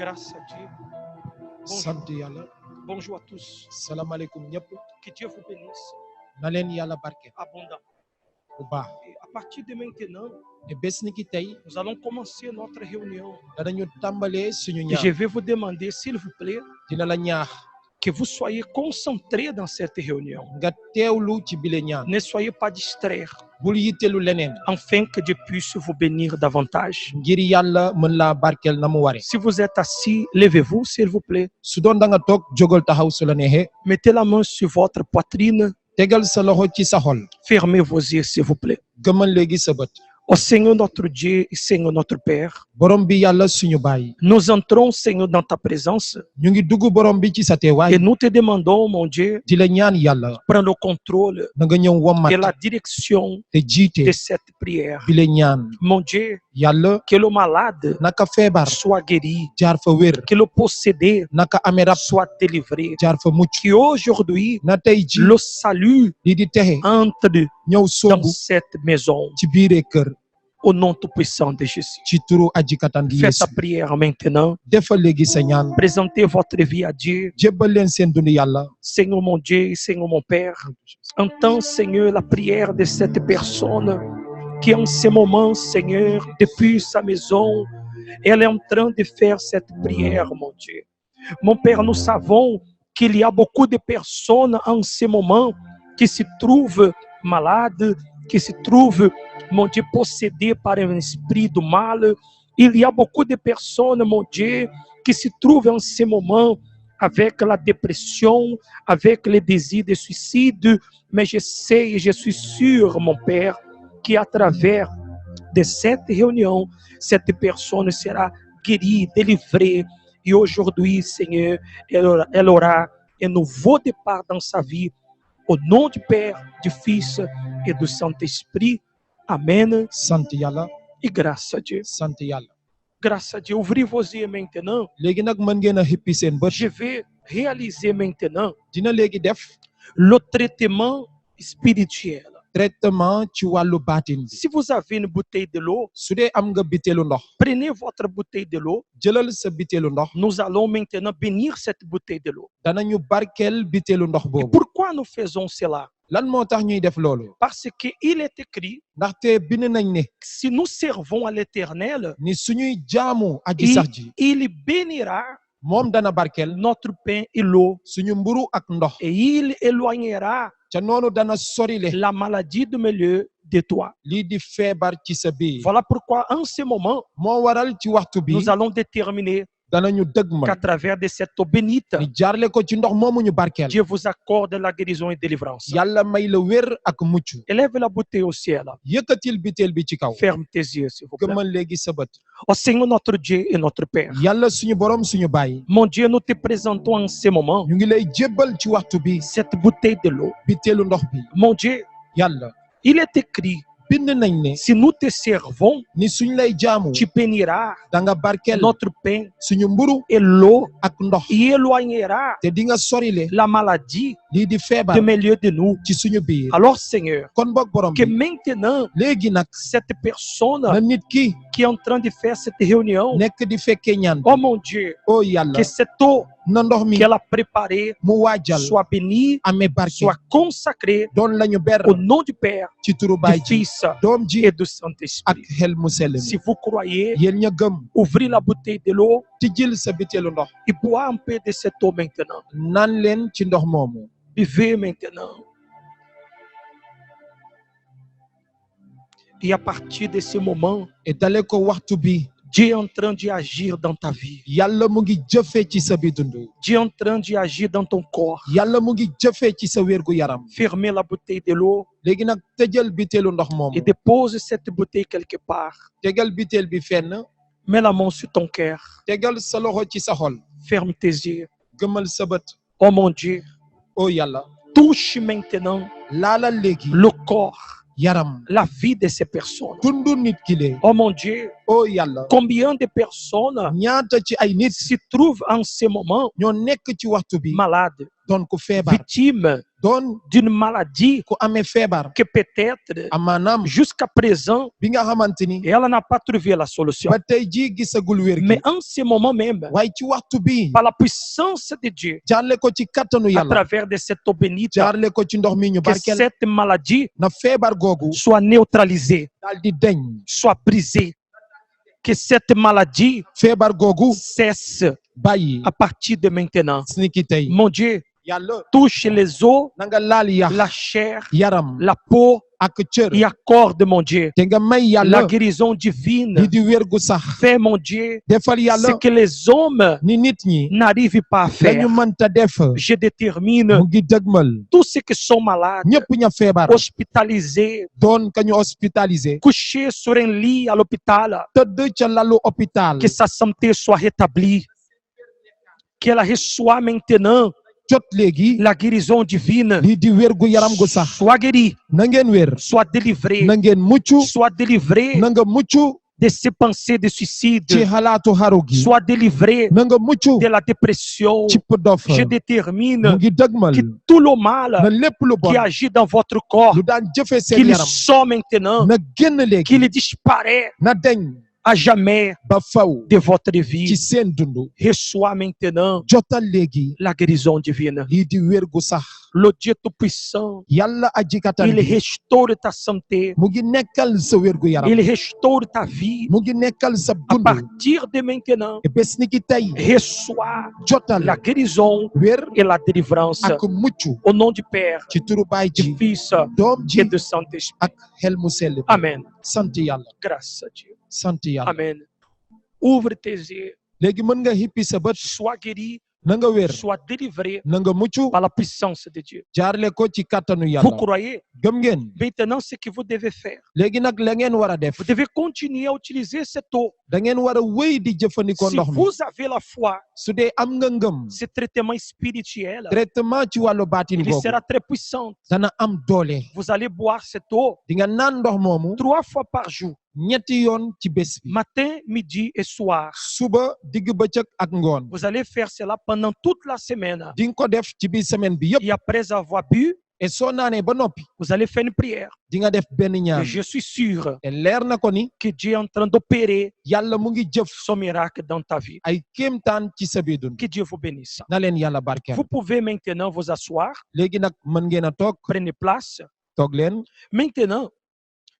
Grâce à Dieu. sant yàlla. Bonjour à tous. salaamaaleykum ñëpp. Que Dieu vous bénisse na leen yàlla barke abondamment. bu baax. Et à partir de maintenant, te bés ni ki tey nous allons commencer notre réunion. danañu tàmbalee suñu Et je ñaan. vais vous demander, s'il vous plaît, dina la ñaax que vous soyez concentrés dans cette réunion. nga teewlu ci bile ñaan. Ne soyez pas distraits, bul yittelu leneen. afin que Dieu puisse vous bénir davantage. ngir yàlla mën laa barkeel na mu ware. Si vous êtes assis, levez-vous, s'il vous plaît. su doon da nga toog jógal taxaw su la neexee. Mettez la main sur votre poitrine. tegal sa loxo ci sa xol. Fermez vos yeux, s'il vous plaît. gëmal léegi sa bët. Ô Seigneur notre Dieu et Seigneur notre Père, borom bi yàlla suñu baay. nous entrons, Seigneur, dans ta présence ñu ngi dugg borom bi ci sa et teewaay. nous te demandons, mon Dieu, di la ñaan yàlla. prends le contrôle na nga ñëw de wommat la direction te jiite de cette prière. bile ñaan. Mon Dieu, yàlla que le malade naka feebar soit guéri, jaar fa wér. que le possédé naka amee rab soit délivré, jaar fa mucc. que aujourd'hui na tey ji le salut lii di texe entre ñëw dans soobu cette maison. ci biire kër Au nom tout-puissant de Jésus. ci turu aji kattan gi Faites Yeesu. ta prière maintenant. defal léegi sa ñaan. Présentez votre vie à Dieu. jébbal leen seen dund yàlla. Seigneur mon Dieu, Seigneur mon Père, entends, Seigneur, la prière de cette personne qui en ce moment, Seigneur, depuis sa maison, elle est en train de faire cette prière, mon Dieu. Mon Père, nous savons qu'il y a beaucoup de personnes en ce moment qui se trouvent malades, qui se trouvent, mon Dieu, possédées par un esprit du mal. Il y a beaucoup de personnes, mon Dieu, qui se trouvent en ce moment avec la dépression, avec les désirs de suicide. Mais je sais et je suis sûr, mon Père, qu'à travers de cette réunion, cette personne sera guérie, délivrée. Et aujourd'hui, Seigneur, elle aura un nouveau départ dans sa vie. Au nom du Père, du Fils et du Saint-Esprit. Amen. sant yàlla. Et grâce à Dieu. sant yàlla. Grâce à Dieu. Ouvrez vos yeux maintenant. léegi nag mën ngeen a xippi seen bët. Je vais réaliser maintenant dina léegi def le traitement spirituel. traitement ci wàllu baatin bi. Si vous avez une bouteille de l'eau, su dee am nga biteelu ndox. prenez votre bouteille de l'eau. jëlal sa biteelu ndox. Nous allons maintenant bénir cette bouteille de l'eau. danañu barkeel biteelu ndox Et boobu. pourquoi nous faisons cela? lan moo tax ñuy def loolu. Parce qu'il est écrit, ndaxte bind nañ ne si nous servons à l'Éternel, ni suñuy jaamu aji sax ji. il bénira moom dana barkeel notre pain et l'eau. suñu mburu ak ndox. Et il éloignera ca noonu dana sorile la maladie de milieu de toi. lii di feebar ci sa biir. Voilà pourquoi en ce moment, moo waral ci waxtu bi nous allons déterminer danañu qu'à dëgmal travers de cette eau bénite, ni jaarle ko ci ndox moomu ñu barkeel. Dieu vous accorde la guérison et délivrance. yàlla may la wér ak mucc. Élève la bouteille au ciel. yëkkatil biteel bi ci kaw. Ferme tes yeux, s'il vous plaît. gëmmal léegi sa bët. Ô Seigneur notre Dieu et notre Père, yàlla suñu borom suñu baay. mon Dieu, nous te présentons en ce moment ñu ngi lay jébbal ci waxtu bi cette bouteille de l'eau. biteelu ndox bi. Mon Dieu, yàlla il est écrit, bind nañ ne si nous te servons, ni suñ lay jaamu tu béniras da nga barkeel notre pain suñu mburu et l'eau. ak ndox. Il éloignera te di nga sorile la maladie lii di feebar de milieu de nous. ci suñu biir. Alors Seigneur, kon boog borom que bi maintenant, léegi nag cette personne na nit ki qui est en train de faire cette réunion, nekk di fekkee ñaan. oh mon Dieu, o yàlla que cette eau na ndox mi qu'elle a préparée mu waajal soit bénie, amee barke soit consacrée doon lañu ber au nom du Père, ci turu du baay ji Fils doom ji et du ak Saint-Esprit. xel mu sell Si mi. vous croyez, yéen ña gëm ouvrez la bouteille de l'eau tijjil sa biteelu ndox. et bois un peu de cette eau maintenant. naan leen ci ndox moomu. Buvez maintenant. Et à partir de ce moment, et dale ko waxtu bi Dieu est en train d'agir dans ta vie. yàlla mu ngi jëfee ci sa biir dund. Dieu est en train d'agir dans ton corps. yàlla mu ngi jëfee ci sa wérgu yaram. Fermez la bouteille de l'eau léegi nag tëjal biteelu ndox moomu. et dépose cette bouteille quelque part. tegal biteel bi fenn. Mets la main sur ton cœur. tegal sa loxo ci sa xol. Ferme tes yeux. gëmal sa bët. Oh mon Dieu, o yàlla touche maintenant laalal léegi le corps, yaram la vie de ces personnes. dundu nit ki lee. Oh mon Dieu, o yàlla combien de personnes ñaata ci ay nit se trouvent en ce moment ñoo nekk ci waxtu bi malades, doon ku feebar victime doon d'une maladie ku amee feebar que peut-être maanaam jusqu'à présent, bi nga xamante ni elle n'a pas trouvé la solution. ba tey jii gisagul wér gi Mais en ce moment même, waaye ci waxtu bi par la puissance de Dieu, jaarle ko ci kattanu à yàlla travers de cette eau bénite, jaarle ko ci ndox mi ñu que barkeel cette maladie na feebar googu soit neutralisée, daal di deñ soit brisée, que cette maladie feebar googu cesse bàyyi à partir de maintenant. ni ki tey Mon Dieu, yàlla touche les os, na nga laal yax la chair, yaram la peau ak cër et accorde, mon Dieu, te nga may la yàlla guérison divine. li di wér gu sax Fais, mon Dieu, defal ce yàlla que les hommes ni nit ñi n'arrivent pas à lañu faire. mënta def Je détermine mu ngi dëgmal tous ceux qui sont malades, ñëpp ña feebar hospitalisés, doon ka ñu hospitalisé couchés sur un lit à l'hôpital, tëdd ca lalu hôpital que sa santé soit rétablie, qu'elle reçoit maintenant jot léegi la guérison divine, lii di wér gu yaram gu sax soit guéri, na ngeen wér soit délivré, na ngeen mucc soit délivré na nga mucc de ses pensées de ci suicide, xalaatu xaru gi soit délivré na nga mucc de la dépression. ci dof Je mu détermine ngi dëgmal que tout le na mal lépp lu bon qui agit dans votre corps, lu daan jëfe seen qu'il yaram sort maintenant, na génn léegi qu'il disparaît na deñ à jamais ba faw de votre ci vie. seen dund Reçois maintenant jotal léegi la guérison divine. lii di wér gu sax Le Dieu Tout-Puissant, yàlla aji kattan il bi restaure ta santé, mu ngi nekkal sa wér gu yaram il restaure ta vie. mu ngi nekkal sa À dund partir de maintenant, te bés ni ki tey reçois jotal la guérison wér et la délivrance. ak mucc Au nom du Père, ci turu baay du ji Fils doom et ji du Saint-Esprit. ak xel mu sell bi Amen. sant yàlla Grâce à Dieu. sant yàlla Amen. Ouvre tes yeux, léegi mën nga hippi sa bët sois guéri, na nga wér sois délivré na nga mucc par la puissance de Dieu. jaarle ko ci kattanu Vous yàlla croyez? gëm ngeen Maintenant, ce que vous devez faire, léegi nag la ngeen war a def vous devez continuer à utiliser cette eau. da ngeen war a wéy di jëfandikoo Si ndox mi vous avez la foi, su dee am nga ngëm ce traitement spirituel, traitement ci wàllu baatin il googu sera très puissant. dana am doole Vous allez boire cette eau di nga naan ndox moomu 3 fois par jour, ñetti yoon ci bés bi matin, midi et soir. suba digg bëccëg ak ngoon Vous allez faire cela pendant toute la semaine. di nga ko def ci biir semaine bi yëpp Et après avoir bu, et soo naanee ba noppi vous allez faire une prière. di nga def benn Et ñaan je suis sûr te leer na ko ni que Dieu est en train d'opérer yàlla mu ngi jëf son miracle dans ta vie. ay kéemtaan ci sa biir dund Que Dieu vous bénisse. na leen yàlla barkeel Vous pouvez maintenant vous asseoir, léegi nag mën ngeen a toog prenez place. toog leen Maintenant,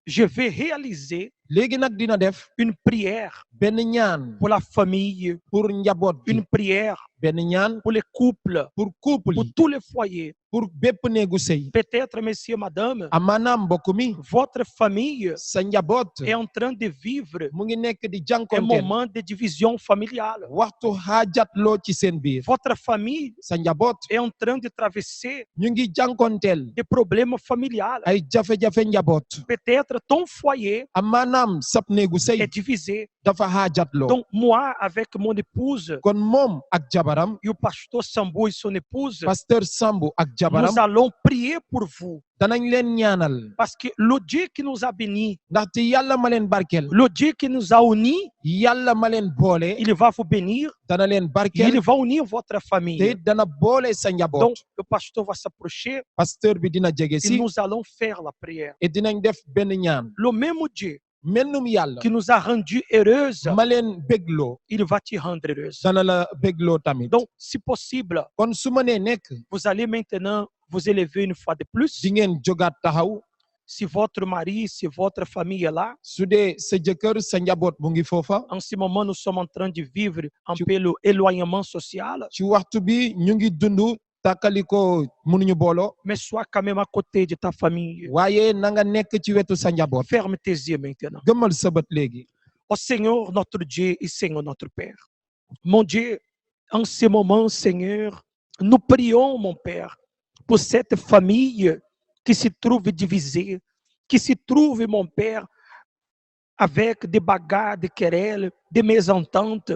je vais réaliser léegi nag dina def une prière benn ñaan pour la famille, pour njaboot bi une prière benn ñaan pour les couples, pour couple pour yi tous les foyers. pour bépp néegu sëy Peut-être, monsieur, madame, amaanaam mbokk mi votre famille sa njaboot est en train de vivre mu ngi nekk di un jànkonteel moment de division familiale. waxtu xaajatloo ci seen biir Votre famille sa njaboot est en train de traverser ñu ngi jànkonteel des problèmes familiales. ay jafe-jafe njaboot Peut-être ton foyer amaanaam sab néegu sëy est divisé. dafa xaajatloo Donc, moi, avec mon épouse, kon moom ak jabaram et le pasteur Sambo et son épouse, pasteur Sambu ak jabaram nous allons prier pour vous. danañ leen ñaanal Parce que le Dieu qui nous a bénis, ndaxte yàlla ma leen barkeel le Dieu qui nous a unis, yàlla ma leen boole il va vous bénir, dana leen et barkeel il va unir votre te famille. dana boole sa Donc, njaboot le pasteur va s'approcher pasteur bi dina jege et si nous allons faire la prière. et dinañ def benn ñaan Le même Dieu mennum yàlla qui nous a rendus heureuses, ma leen bégloo il va te rendre heureuse. dana la bégloo tamit Donc, si possible, kon su ma nee nekk vous allez maintenant vous élever une fois de plus. di ngeen jógaat taxaw Si votre mari, si votre famille est là, su dee sa jëkkër sa njaboot mu ngi foofa en ce moment, nous sommes en train de vivre un peu l'éloignement social, ci waxtu bi ñu ngi dund tàkkaliko mënuñu booloo mais sois quand même à côté de ta famille. waaye na nga nekk ci wetu sa njaboot Ferme tes yeux maintenant. gëmmal sa bët léegi Ô Seigneur, notre Dieu et Seigneur, notre Père. Mon Dieu, en ce moment, Seigneur, nous prions, mon Père, pour cette famille qui se trouve divisée, qui se trouve, mon Père, avec des bagarres, des querelles, des mésententes.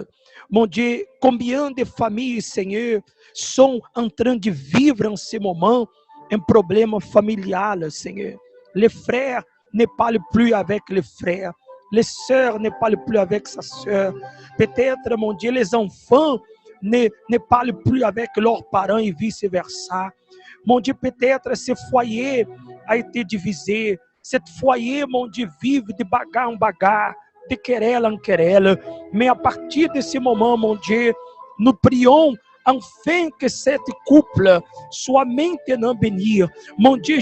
Mon Dieu, combien de familles, Seigneur, sont en train de vivre en ce moment un problème familial, Seigneur. Les frères ne parlent plus avec les frères. Les sœurs ne parlent plus avec sa sœur. Peut-être, mon Dieu, les enfants ne parlent plus avec leurs parents et vice-versa. Mon Dieu, peut-être ce foyer a été divisé. Cet foyer, mon Dieu, vive de bagarre en bagarre, de querelle en querelle. Mais à partir de ce moment, mon Dieu, nous prions afin que cette couple soit maintenant béni. Mon Dieu,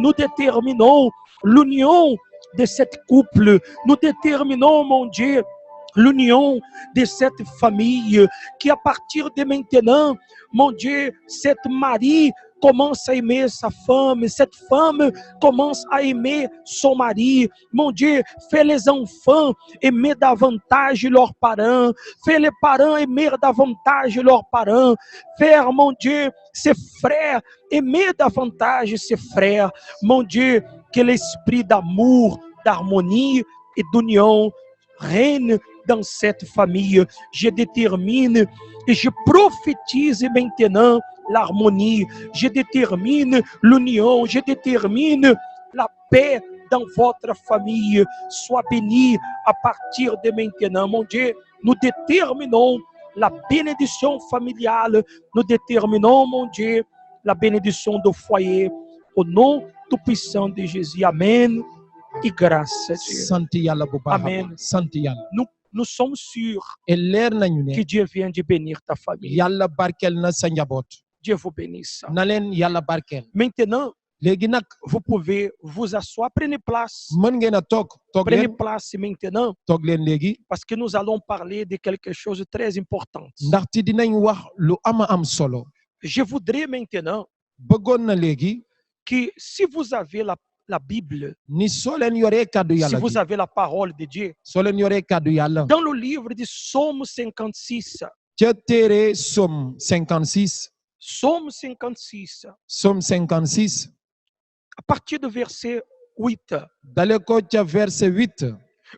nous déterminons l'union de cette couple. Nous déterminons, mon Dieu, l'union de cette famille, qui à partir de maintenant, mon Dieu, cette mari commence à aimer sa femme, cette femme commence à aimer son mari. Mon Dieu, fais les enfants aimer davantage leurs parents, fais les parents aimer davantage leurs parents, fais, mon Dieu, ses frères aimer davantage ses frères. Mon Dieu, que l'esprit d'amour, d'harmonie et d'union règne dans cette famille. Je détermine et je prophétise maintenant l'harmonie. Je détermine l'union. Je détermine la paix dans votre famille. Sois béni à partir de maintenant. Mon Dieu, nous déterminons la bénédiction familiale. Nous déterminons, mon Dieu, la bénédiction du foyer. Au nom tout-puissant de Jésus. Amen. Et grâce à Dieu. sant yàlla bu baax a Amen. baax sant yàlla Nous sommes sûrs et leer nañu que ne Dieu vient de bénir ta famille. yàlla barkeel na sa njaboot Dieu vous bénisse. na leen yàlla barkeel Maintenant, léegi nag vous pouvez vous asseoir. Prenez place. mën ngeen a toog Prenez leen place maintenant toog leen léegi parce que nous allons parler de quelque chose de très important. ndaxte dinañ wax lu am solo Je voudrais maintenant bëggoon na léegi que si vous avez la Bible, ni soo leen yoree kàddu si yàlla vous gi avez la parole de Dieu, soo leen yoree kàddu yàlla dans le livre de Psaume 56, ca téere Somme 56 Psaume 56, Somme 56 à partir du verset 8, dale ko ca verset 8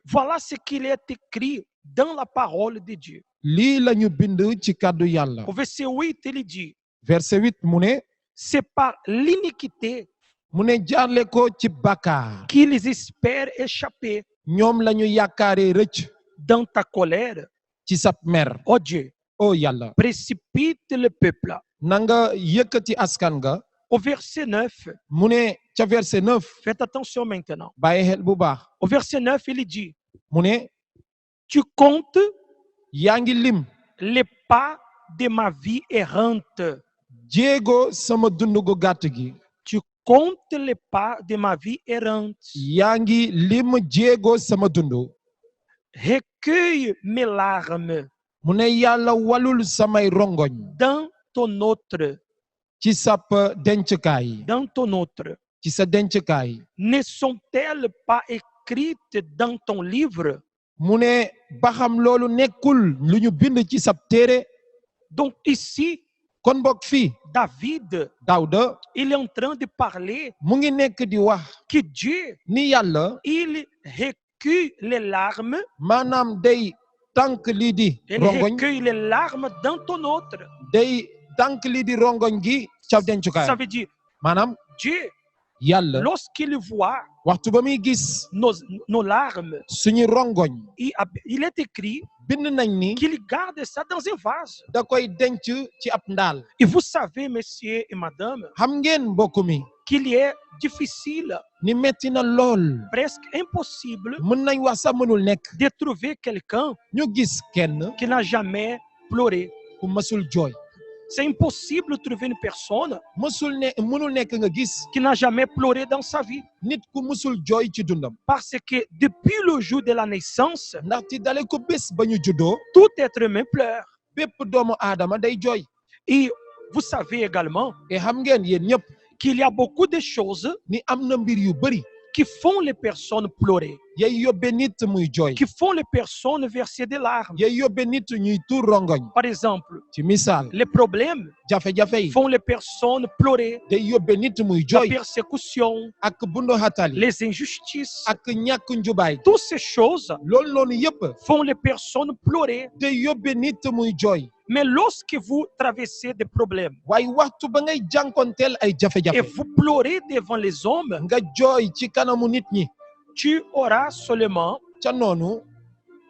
voilà ce qu'il est écrit dans la parole de Dieu. lii la ñu bind ci kàddu yàlla Au verset 8, il dit, verset 8 mu ne c'est par l'iniquité mu ne jaarle ko ci bàkkaar qu'ils espèrent échapper ñoom la ñu yaakaare rëcc dans ta colère. ci sab mer Oh Dieu, o yàlla précipite le peuple. na nga yëkkati askan ga Au verset 9, mu ne ca verset 9 faites attention maintenant. bàyyi xel bu baax Au verset 9, il dit, mu ne tu comptes yaa ngi lim les pas de ma vie errante. jéego sama dund gu gàtt gi Tu comptes les pas de ma vie errante. yaa ngi lim jéego sama dund Recueille mes larmes mu ne yàlla walul samay rongoñ dans ton autre, ci sab dencukaay dans ton autre. ci sa dencukaay Ne sont-elles pas écrites dans ton livre? mu ne ba xam loolu nekkul lu ñu bind ci sab téere Donc ici, kon mbokk fii David, Daawuda il est en train de parler mu ngi nekk di wax que Dieu, ni yàlla il recueille les larmes, maanaam day tànk lii di il rongoñ recueille les larmes dans ton autre. day tànk lii di rongoñ gi ca dencukaay Ça veut dire, maanaam Dieu, yàlla lorsqu'il voit waxtu ba muy gis nos larmes, suñu rongoñ il est écrit bind nañ ni qu'il garde ça dans un vase. da koy denc ci ab ndaal Et vous savez, messieurs et madame, xam ngeen mbokk mi qu'il est difficile, ni metti na lool presque impossible, mën nañ wax sax mënul nekk de trouver quelqu'un ñu gis kenn qui n'a jamais pleuré. ku mësul jooy C'est impossible de trouver une personne mënul nekk nga gis qui n'a jamais pleuré dans sa vie. nit ku mësul jooy ci dundam Parce que depuis le jour de la naissance, ndaxte dale ko bés ba ñu juddoo tout être humain pleure. bépp doomu aadama day jooy Et vous savez également et xam ngeen yéen ñëpp qu'il y a beaucoup de choses ni am na mbir yu bari qui font les personnes pleurer, yay yóbbe nit muy jooy qui font les personnes verser des larmes. yay yóbbe nit ñuy tuur rongoñ Par exemple, ci misaal les problèmes jafe-jafe yi font les personnes pleurer, day yóbbe nit muy la jooy persécution, ak bundu xatali les injustices. ak ñàkk njubaay Toutes ces choses loolu noonu yëpp font les personnes pleurer. day yóbbe nit muy jooy Mais lorsque vous traversez des problèmes waaye waxtu ba ngay jànkonteel ay et jafe-jafe vous pleurez devant les hommes, nga jooy ci kanamu nit ñi tu auras seulement ca noonu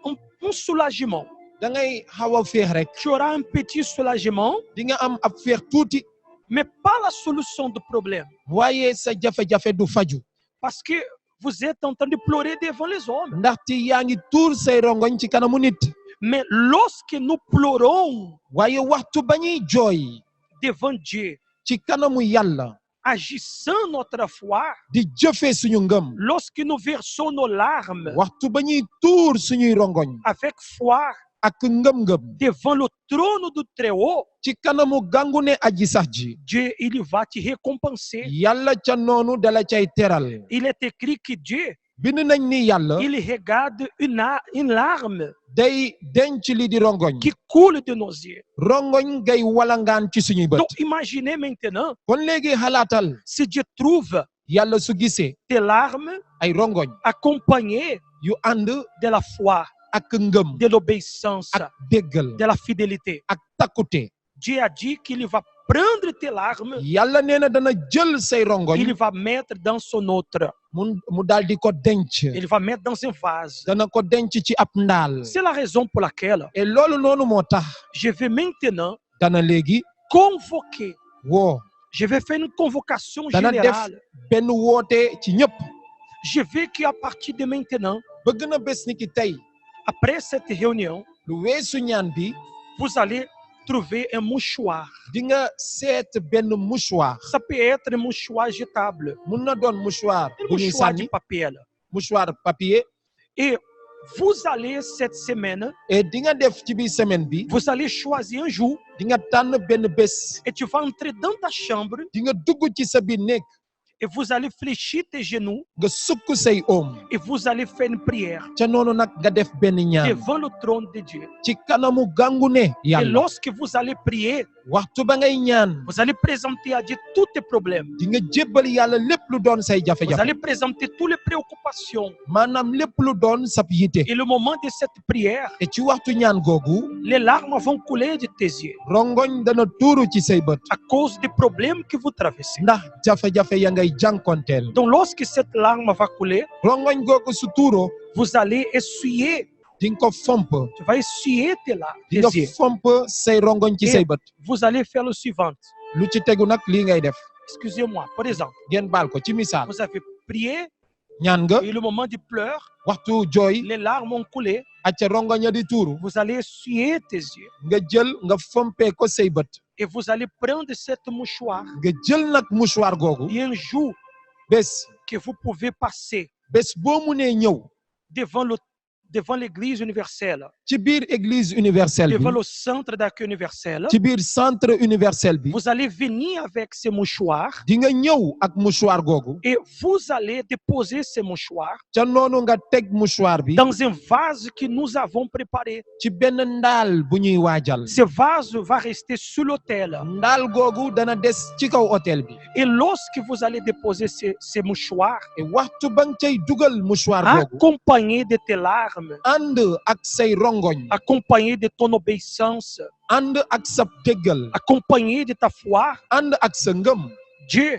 un soulagement. da da ngay xaw a féex rek tu auras un petit soulagement, di nga am ab féex tuuti mais pas la solution du problème. waaye sa jafe-jafe du faju Parce que vous êtes en train de pleurer devant les hommes. ndaxte yaa ngi tuur say rongoñ ci kanamu nit Mais lorsque nous pleurons waaye waxtu ba ñuy jooy devant Dieu, ci kanamu yàlla agissant notre foi, di jëfee suñu ngëm lorsque nous versons nos larmes waxtu ba ñuy tuur suñuy rongoñ avec foi ak ngëm-ngëm devant le trône du Très-Haut, ci kanamu gàngu ne aji sax ji Dieu, il va te récompenser. yàlla ca noonu dala cay teral Il est écrit que Dieu, bind nañ ni yàlla il regarde une larme day denc li di rongoñ qui coule de nos yeux. rongoñ ngay walangaan ci suñuy bët Donc imaginez maintenant, kon léegi xalaatal si Dieu trouve yàlla su gisee tes larmes ay rongoñ accompagnées yu ànd de la foi, ak ngëm de l'obéissance, ak déggal de la fidélité. ak takkute Dieu a dit qu'il va prendre tes larmes, yàlla nee na dana jël say rongoñ il va mettre dans son autre, mu daal di ko denc il va mettre dans un vase. dana ko denc ci ab ndaal C'est la raison pour laquelle et loolu noonu moo tax je vais maintenant dana léegi convoquer, woo je vais faire une convocation dana def générale. benn woote ci ñëpp Je veux qu'à partir de maintenant, bëgg na bés ni ki tey après cette réunion, lu weesu ñaan bi vous allez trouver un mouchoir. di nga seet benn mouchoir Ça peut être un mouchoir jetable, mun na doon mouchoir un bu ñuy mouchoir de sànni papier. mouchoir papier Et vous allez cette semaine, et di nga def ci biir semaine bi vous allez choisir un jour di nga tànn benn bés et tu vas entrer dans ta chambre di nga dugg ci sa biir néeg et vous allez fléchir tes genoux nga sukk say oom et vous allez faire une prière ca noonu nag nga def benn ñaan devant le trône de Dieu. ci kanamu gàngu ne Et yàlla lorsque vous allez prier, waxtu ba ngay ñaan vous allez présenter à Dieu tous tes problèmes. di nga jébbal yàlla lépp lu doon say Vous jafe-jafe allez présenter toutes les préoccupations. maanaam lépp lu doon sab yite Et le moment de cette prière, et ci waxtu ñaan googu les larmes vont couler de tes yeux rongoñ dana tuuru ci say bët à cause des problèmes que vous traversez. ndax jafe-jafe ya ngay jànkonteel Donc lorsque cette larme va couler, rongoñ googu su tuuroo vous allez essuyer, di nga ko fomp tu vas essuyer tes larmes, di nga tes yeux. fomp say rongoñ ci say bët Vous allez faire le suivant. lu ci tegu nag lii ngay def Excusez-moi, par exemple, ngeen baal ko ci misaal vous avez prié ñaan nga et le moment du pleurs, waxtu jooy les larmes ont coulé, acca rongoñ ya di tuuru vous allez essuyer tes yeux nga jël nga fompee ko say bët et vous allez prendre cette mouchoir nga jël nag mouchoir googu et un jour bés que vous pouvez passer bés boo munee ñëw devant l'église universelle, ci biir église universelle devant bi le centre d'accueil universel, ci biir centre universel bi vous allez venir avec ces mouchoirs di nga ñëw ak mouchoir googu et vous allez déposer ces mouchoirs ca noonu nga teg mouchoir bi dans un vase que nous avons préparé. ci benn ndaal bu ñuy waajal Ce vase va rester sur l'autel. ndaal googu dana des ci kaw hôtel bi Et lorsque vous allez déposer ces mouchoirs, et waxtu ba nga cay dugal mouchoir googu accompagnés de tes larmes, ànd ak say rongoñ accompagnés de ton obéissance, ànd ak sa déggal accompagnés de ta foi, ànd ak sa ngëm Dieu,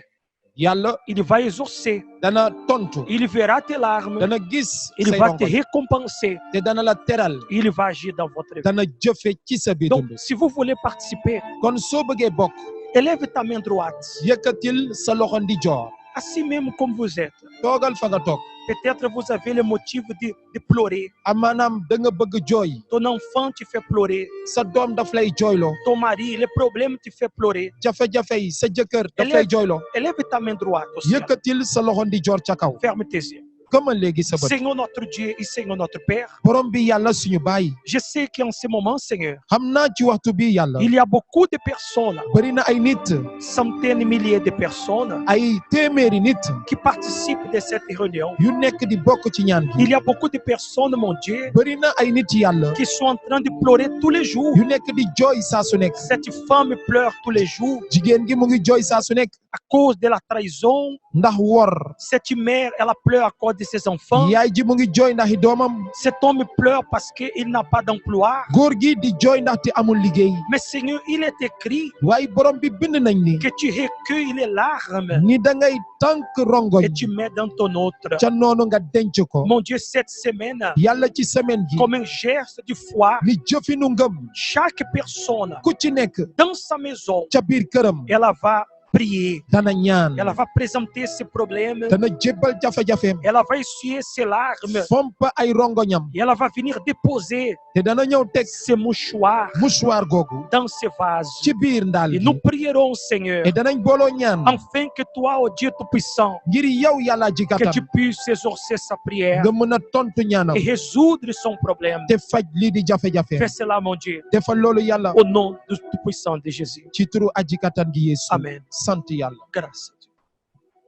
yàlla il va exaucer. dana tontu Il verra tes larmes. dana gis Il say va te rongoñ récompenser. te dana la teral Il va agir dans votre vie. dana jëfe ci sa biir Donc, dund si vous voulez participer, kon soo bëggee bokk élève ta main droite, yëkkatil sa loxo ndijoor assis même comme vous êtes. toogal fa nga toog Peut-être vous avez le motif de pleurer. amaanaam da nga bëgg jooy Ton enfant te fait pleurer. sa doom daf lay jooyloo Ton mari, les problèmes te fait pleurer. jafe-jafe yi sa jëkkër daf lay jooyloo Élève ta main droite aussi. yëkkatil sa loxo ndijoor ca kaw Ferme tes yeux. gëmal léegi sa bët Seigneur notre Dieu et Seigneur notre Père, borom bi yàlla suñu baay je sais qu'en ce moment, Seigneur, xam naa ci waxtu bi yàlla il y a beaucoup de personnes, bari na ay nit centaines de milliers de personnes ay téeméeri nit qui participent de cette réunion. yu nekk di bokk ci ñaan gi Il y a beaucoup de personnes, mon Dieu, bari na ay nit yàlla qui sont en train de pleurer tous les jours. yu nekk di jooy saa su nekk Cette femme pleure tous les jours jigéen gi mu ngi jooy saa su nekk à cause de la trahison. ndax wor Cette mère, elle pleure à cause de ses enfants. yaay ji mu ngi jooy ndax i doomam. Cet homme pleure parce qu'il n'a pas d'emploi. góor gi di jooy ndaxte amul liggéey. Mais Seigneur, il est écrit waaye borom bi bind nañ ni. que tu recueilles les larmes ni da ngay tànk rongoñ. et tu mets dans ton autre. ca noonu nga denc ko. Mon Dieu, cette semaine, yàlla ci semaine gi. comme un geste de foi, ni jëfinu ngëm. chaque personne ku ci nekk. dans sa maison, ca biir këram. elle va prier. dana ñaan. Elle va présenter ses problèmes. dana jébbal jafe-jafeem. Elle va essuyer ses larmes. fompa ay rongoñam. Et elle va venir déposer te dana ñëw teg ses mouchoirs mouchoir googu. dans ses vases. ci biir ndaal Et gi. nous prierons, Seigneur, et danañ booloo ñaan. afin que toi, oh Dieu Tout-Puissant, ngir yow yàlla ji que kattan. tu puisses exaucer sa prière nga mën a tontu ñaanam. et résoudre son problème. te faj lii di jafe-jafe. Fais cela, mon Dieu, defal loolu yàlla. au nom du Tout-Puissant de Jésus. ci turu aji kattan gi Yeesu. Amen. sant yàlla. Grâce à Dieu.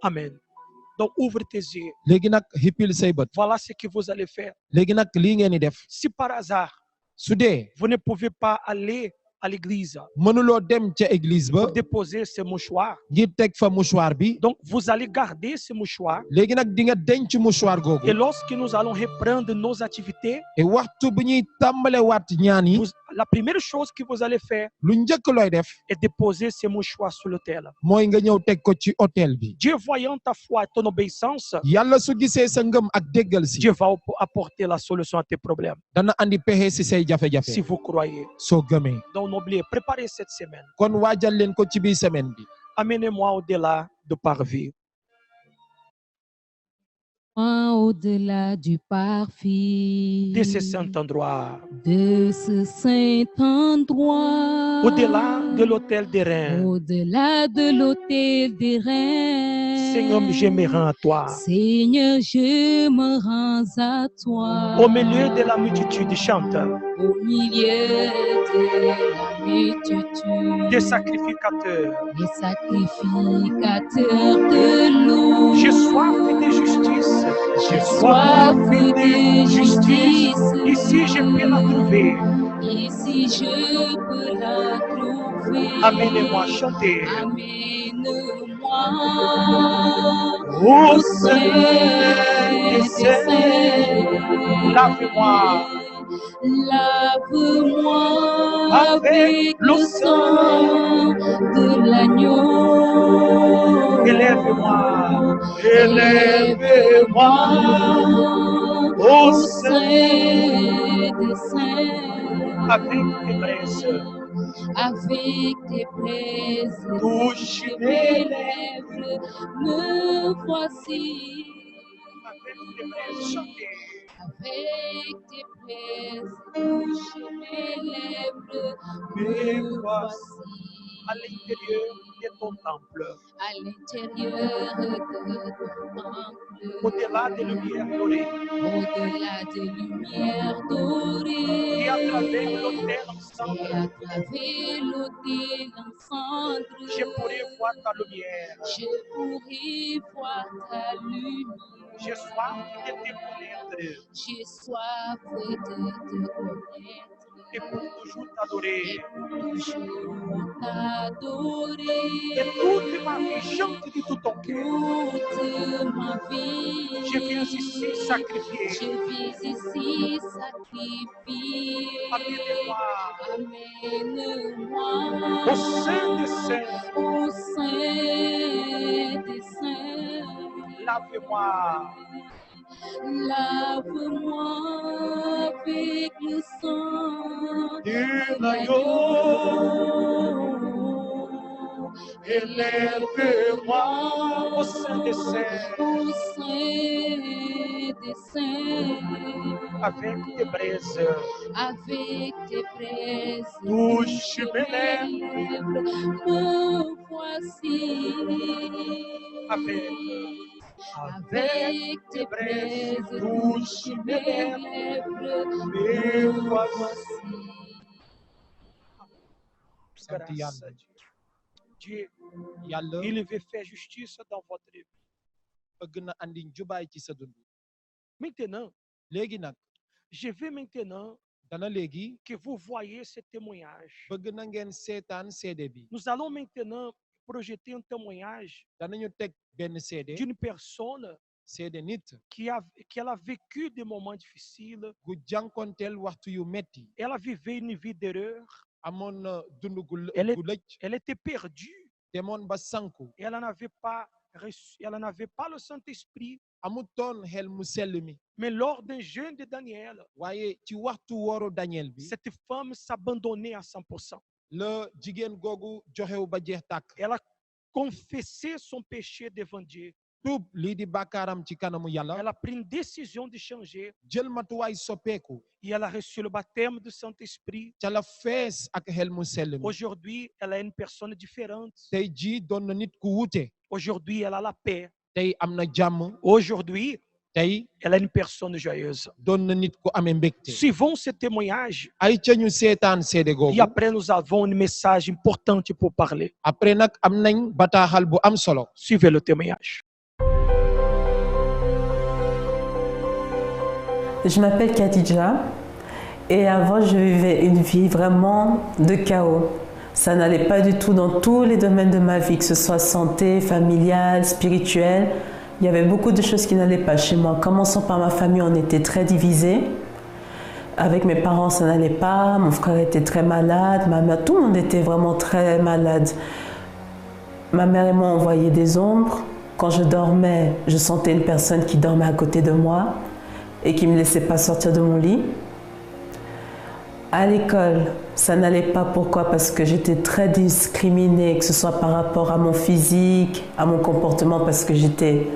Amen. Donc, ouvre tes yeux. léegi nag hippil say bët. Voilà ce que vous allez faire. léegi nag lii ngeen di def. Si par hasard, su dee vous ne pouvez pas aller à l'église mënuloo dem ca église ba. pour déposer ces mouchoirs, ngir teg fa mouchoir bi. donc vous allez garder ces mouchoirs. léegi nag di nga denc mouchoir Et googu. lorsque nous allons reprendre nos activités, et waxtu bu ñuy tàmbale waat ñaan yi. la première chose que vous allez faire lu njëkk looy def. est déposer ces mouchoirs sur l'autel. mooy nga ñëw teg ko ci hôtel bi. Dieu voyant ta foi et ton obéissance, yàlla su gisee sa ngëm ak déggal si. Dieu va apporter la solution à tes problèmes. dana andi pexe si say Si jafe-jafe. vous croyez. soo gëmee. Donc n'oubliez, préparez cette semaine. kon waajal leen ko ci biir semaine bi. Amenez-moi au-delà de parvis. Au-delà du parvis, De ce saint endroit. de ce saint endroit, Au-delà de l'autel des reins. au-delà de l'autel des reins, Seigneur, je me rends à toi. Seigneur, je me rends à toi. Au milieu de la multitude, chante. Au milieu de la multitude, Des sacrificateurs. les sacrificateurs de l'eau. J'ai soif de justice. J'ai soif de justice. Ici, je peux la trouver. Ici, je peux la trouver. Amenez-moi à chanter. Amène-moi Ô au Saint sein des saints, lavez-moi Lave-moi avec le sang de l'agneau. Élève-moi, élève-moi au au sein sein des saints. avec tes braises. Avec tes braises, Touche touche mes mes lèvres, me voici. Avec tes braises, chantez. Avec tes braises, touche mes lèvres, Me me voici voici. à l'intérieur de ton temple, À l'intérieur de ton temple, au-delà des lumières dorées, au-delà des lumières dorées, et à travers l'autel et ensemble, à travers l'autel ensemble, je pourrai voir ta lumière. je pourrai voir ta lumière. J'ai soif de te connaître J'ai soif de te connaître et pour toujours t'adorer. et pour toujours t'adorer. Et toute ma vie, chante de tout ton cœur. Toute ma vie, Je viens ici sacrifier. je viens ici sacrifier. Amenez-moi Amène-moi au sein des saints. au sein des saints. Lavez-moi Lave-moi avec le sang de de l'agneau. l'agneau. Élève-moi au sein des saints Au sein des saints, avec tes braises. avec tes braises, Touche mes lèvres, me voici. Avec tes braises, touche mes lèvres, me voici. Grâce à Dieu. Dieu, yàlla il veut faire justice dans votre vie. bëgg na andi njubaay ci sa dund. Maintenant, léegi nag je veux maintenant dana léegi que vous voyez ce témoignage. bëgg na ngeen seetaan seede bi. Nous allons maintenant projeter un témoignage danañu teg benn seede d'une personne seede nit que ela a vécu des moments difficiles, gu jànkonteel waxtu yu metti ela vivait une vie d'erreur, amoon na dund elle, gu lëj elle était perdue, demoon ba sanku et elle n'avait pas reçu, elle n'avait pas le Saint-Esprit. amutoon xel mu sell mi Mais lors d'un jeûne de Daniel, waaye ci waxtu wooru Daniel bi cette femme s'abandonnait à 100%. la jigéen googu joxew ba jeex tàkk Elle a confessé son péché devant Dieu. tuub lii di bàkkaaram ci kanamu yàlla Elle a pris une décision de changer jël matuwaay soppeeku et elle a reçu le baptême du Saint-Esprit. ca la fees ak xel mu sell mi Aujourd'hui, elle est une personne différente. tey jii doon na nit ku wuute Aujourd'hui, elle a la paix. tey am na jàmm Aujourd'hui, tey elle est une personne joyeuse. doon na nit ku amee mbégte Suivons ce témoignage ay ca ñu seetaan seede et googu après nous avons un message important pour parler. après nag am nañ bataaxal bu am solo Suivez le témoignage. Je m'appelle Khadija et avant je vivais une vie vraiment de chaos. Ça n'allait pas du tout dans tous les domaines de ma vie, que ce soit santé, familiale, spirituelle. Il y avait beaucoup de choses qui n'allaient pas chez moi. Commençons par ma famille, on était très divisés. Avec mes parents, ça n'allait pas. Mon frère était très malade, ma mère, tout le monde était vraiment très malade. Ma mère et moi, on voyait des ombres. Quand je dormais, je sentais une personne qui dormait à côté de moi et qui ne me laissait pas sortir de mon lit. À l'école, ça n'allait pas. Pourquoi? Parce que j'étais très discriminée, que ce soit par rapport à mon physique, à mon comportement, parce que j'étais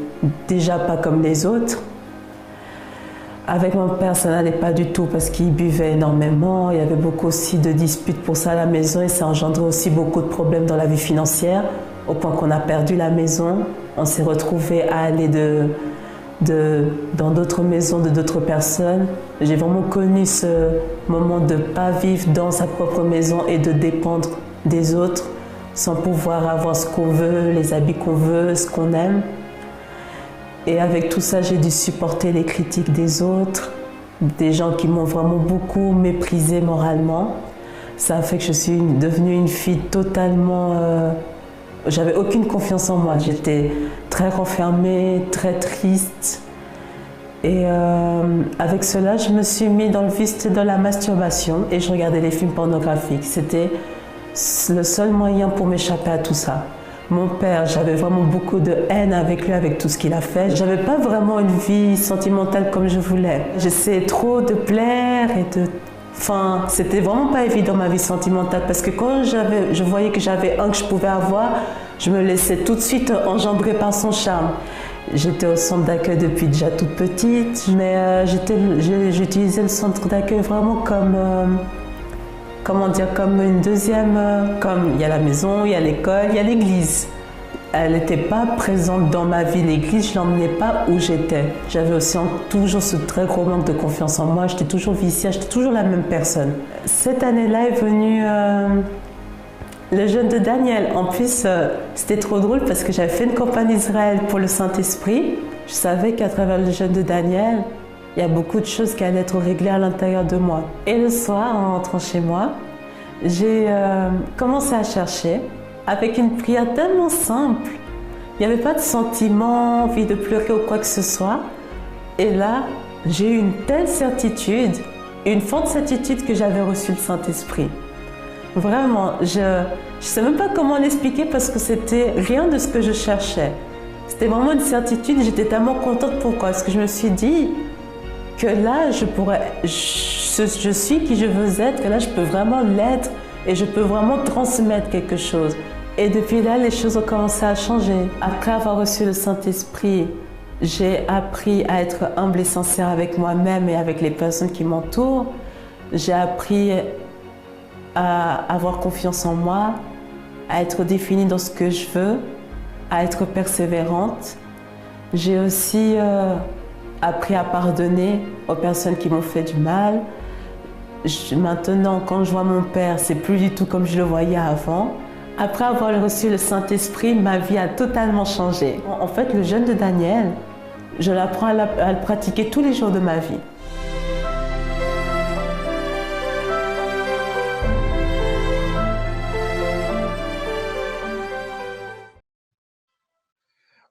déjà pas comme les autres. Avec mon père, ça n'allait pas du tout parce qu'il buvait énormément. Il y avait beaucoup aussi de disputes pour ça à la maison et ça engendrait aussi beaucoup de problèmes dans la vie financière, au point qu'on a perdu la maison. On s'est retrouvés à aller dans d'autres maisons de d'autres personnes. J'ai vraiment connu ce moment de ne pas vivre dans sa propre maison et de dépendre des autres sans pouvoir avoir ce qu'on veut, les habits qu'on veut, ce qu'on aime. Et avec tout ça, j'ai dû supporter les critiques des autres, des gens qui m'ont vraiment beaucoup méprisée moralement. Ça a fait que je suis devenue une fille totalement... j'avais aucune confiance en moi. J'étais très renfermée, très triste. Et avec cela, je me suis mis dans le vice de la masturbation et je regardais les films pornographiques. C'était le seul moyen pour m'échapper à tout ça. Mon père, j'avais vraiment beaucoup de haine avec lui, avec tout ce qu'il a fait. J'avais pas vraiment une vie sentimentale comme je voulais. J'essayais trop de plaire et de... Enfin, c'était vraiment pas évident ma vie sentimentale parce que quand je voyais que j'avais un que je pouvais avoir, je me laissais tout de suite enjambrer par son charme. J'étais au centre d'accueil depuis déjà toute petite, mais j'utilisais le centre d'accueil vraiment comme... comment dire, comme une deuxième, comme il y a la maison, il y a l'école, il y a l'église. Elle n'était pas présente dans ma vie, l'église, je ne l'emmenais pas où j'étais. J'avais aussi toujours ce très gros manque de confiance en moi, j'étais toujours viciée, j'étais toujours la même personne. Cette année-là est venu le jeûne de Daniel. En plus, c'était trop drôle parce que j'avais fait une campagne d'Israël pour le Saint-Esprit. Je savais qu'à travers le jeûne de Daniel, il y a beaucoup de choses qui allaient être réglées à l'intérieur de moi. Et le soir, en rentrant chez moi, j'ai commencé à chercher avec une prière tellement simple. Il n'y avait pas de sentiment, envie de pleurer ou quoi que ce soit. Et là, j'ai eu une telle certitude, une forte certitude que j'avais reçu le Saint-Esprit. Vraiment, je ne sais même pas comment l'expliquer parce que c'était rien de ce que je cherchais. C'était vraiment une certitude, j'étais tellement contente. Pourquoi? Parce que je me suis dit que là, je suis qui je veux être, que là, je peux vraiment l'être et je peux vraiment transmettre quelque chose. Et depuis là, les choses ont commencé à changer. Après avoir reçu le Saint-Esprit, j'ai appris à être humble et sincère avec moi-même et avec les personnes qui m'entourent. J'ai appris à avoir confiance en moi, à être définie dans ce que je veux, à être persévérante. J'ai aussi appris à pardonner aux personnes qui m'ont fait du mal. Maintenant, quand je vois mon père, c'est plus du tout comme je le voyais avant. Après avoir reçu le Saint-Esprit, ma vie a totalement changé. En fait, le jeûne de Daniel, je l'apprends à le pratiquer tous les jours de ma vie.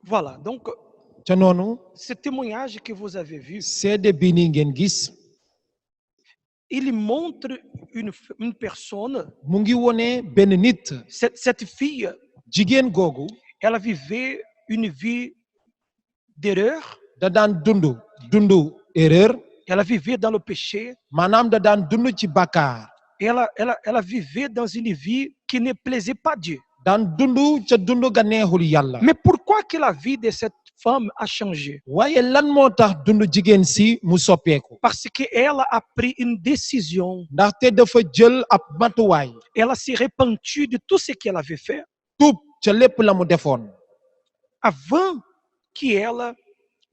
Voilà, donc ca noonu ce témoignage que vous avez vu, seede bi ni ngeen gis il montre une personne, mu ngi wone benn nit cette fille, jigéen googu elle vivait une vie d'erreur, da daan dundu erreur elle vivait dans le péché, maanaam da daan dund ci bàkkaar elle vivait dans une vie qui ne plaisait pas à Dieu. daan dund ca dund ga neexul yàlla Mais pourquoi que la vie de cette femme a changé? waaye lan moo tax dund jigéen si mu soppeeku Parce qu'elle a pris une décision. ndaxte dafa jël ab matuwaay Elle s'est repentie de tout ce qu'elle avait fait tuub ca lépp la mu defoon avant qu'elle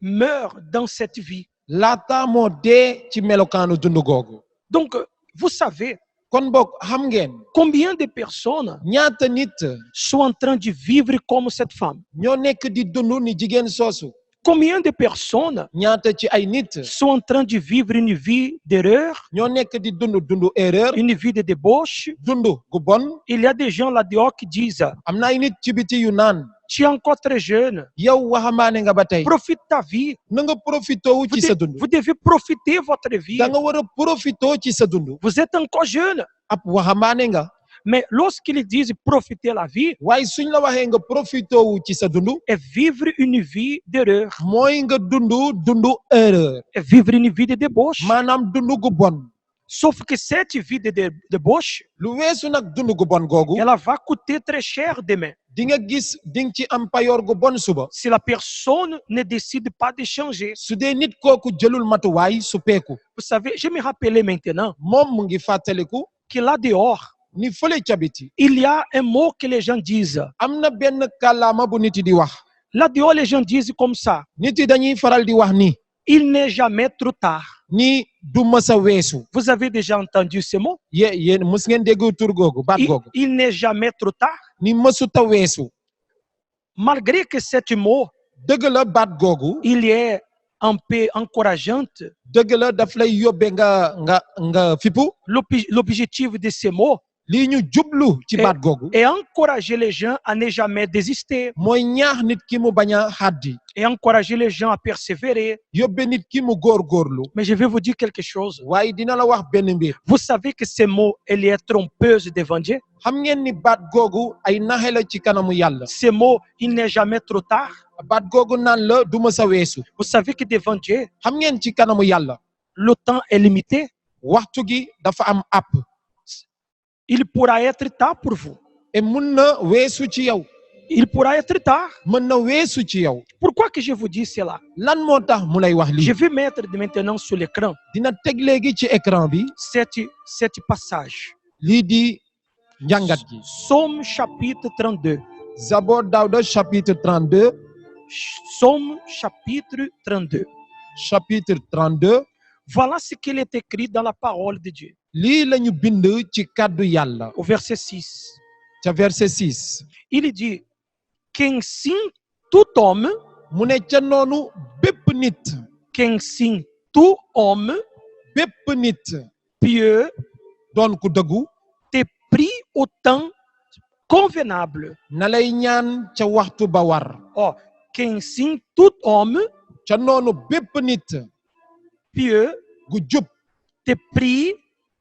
meure dans cette vie. laata moo dee ci melokaanu dund googu Donc, vous savez kon boog xam ngeen combien de personnes ñaata nit sont en train de vivre comme cette femme? ñoo nekk di dund ni jigéen soosu Combien de personnes ñaata ci ay nit sont en train de vivre une vie d'erreur, ñoo nekk di dund erreur une vie de débauche? dund gu bon Il y a des gens là-dehors qui disent, am na ay nit ci biti yu naan tu es encore très jeune, yow waxambaane nga ba tey profite ta vie. na nga profité wu ci sa dund Vous devez profiter votre vie. da nga war a profité ci sa dund Vous êtes encore jeune. ab waxambaane nga Mais lorsqu'ils disent profiter la vie, waaye suñ la waxee nga profité wu ci sa dund et vivre une vie d'erreur, mooy nga dund erreur et vivre une vie de débauche. maanaam dund gu bon Sauf que cette vie de débauche, lu weesu nag dund gu bon googu elle va coûter très cher demain. di nga gis di nga ci am payoor gu bon suba Si la personne ne décide pas de changer. su dee nit kooku jëlul matuwaay su peeku Vous savez, je me rappelais maintenant moom mu ngi fàttaliku que là dehors, ni fële ca biti il y a un mot que les gens disent. am na benn kàllaama bu nit yi di wax Là dehors, les gens disent comme ça, nit yi dañuy faral di wax ni il n'est jamais trop tard. ni du mës a weesu Vous avez déjà entendu ce mot? yéen mës ngeen dégg tur googu baat googu Il n'est jamais trop tard. ni mësuta weesu Malgré que ce mot, dëgg la baat googu il est un peu encourageante, dëgg la daf lay yóbbe nga fippu l'objectif de ce mot lii ñu jublu ci baat googu est encourager les gens à ne jamais désister, mooy ñaax nit ki mu bañ a xaddi et encourager les gens à persévérer. yóbbe nit ki mu góorgóorlu Mais je vais vous dire quelque chose. waaye dina la wax benn mbir Vous savez que ce mot, il est trompeuse devant Dieu. xam ngeen ni baat googu ay naxe la ci kanamu yàlla Ce mot, il n'est jamais trop tard. baat googu naan la du ma sa weesu Vous savez que devant Dieu, xam ngeen ci kanamu yàlla le temps est limité. waxtu gi dafa am app Il pourra être tard pour vous. et mun na weesu ci yow Il pourra être tard. mën na weesu ci yow Pourquoi que je vous dis cela? lan moo tax mu lay wax Je lii vais mettre maintenant sur l'écran dina teg léegi ci écran bi cet passage. lii di njàngat gi Psaume chapitre 32. Zabor Daouda chapitre 32 Psaume chapitre 32. chapitre 32 Voilà ce qu'il est écrit dans la parole de Dieu. lii lañu bind ci kàddu yàlla Au verset 6. ca verset 6 Il dit qu'ainsi tout homme, mu ne ca noonu bépp nit pieux doon ku dëggu te prie au temps convenable. na lay ñaan ca waxtu ba war Oh, qu'ainsi tout homme ca noonu bépp nit pieux gu jub te prie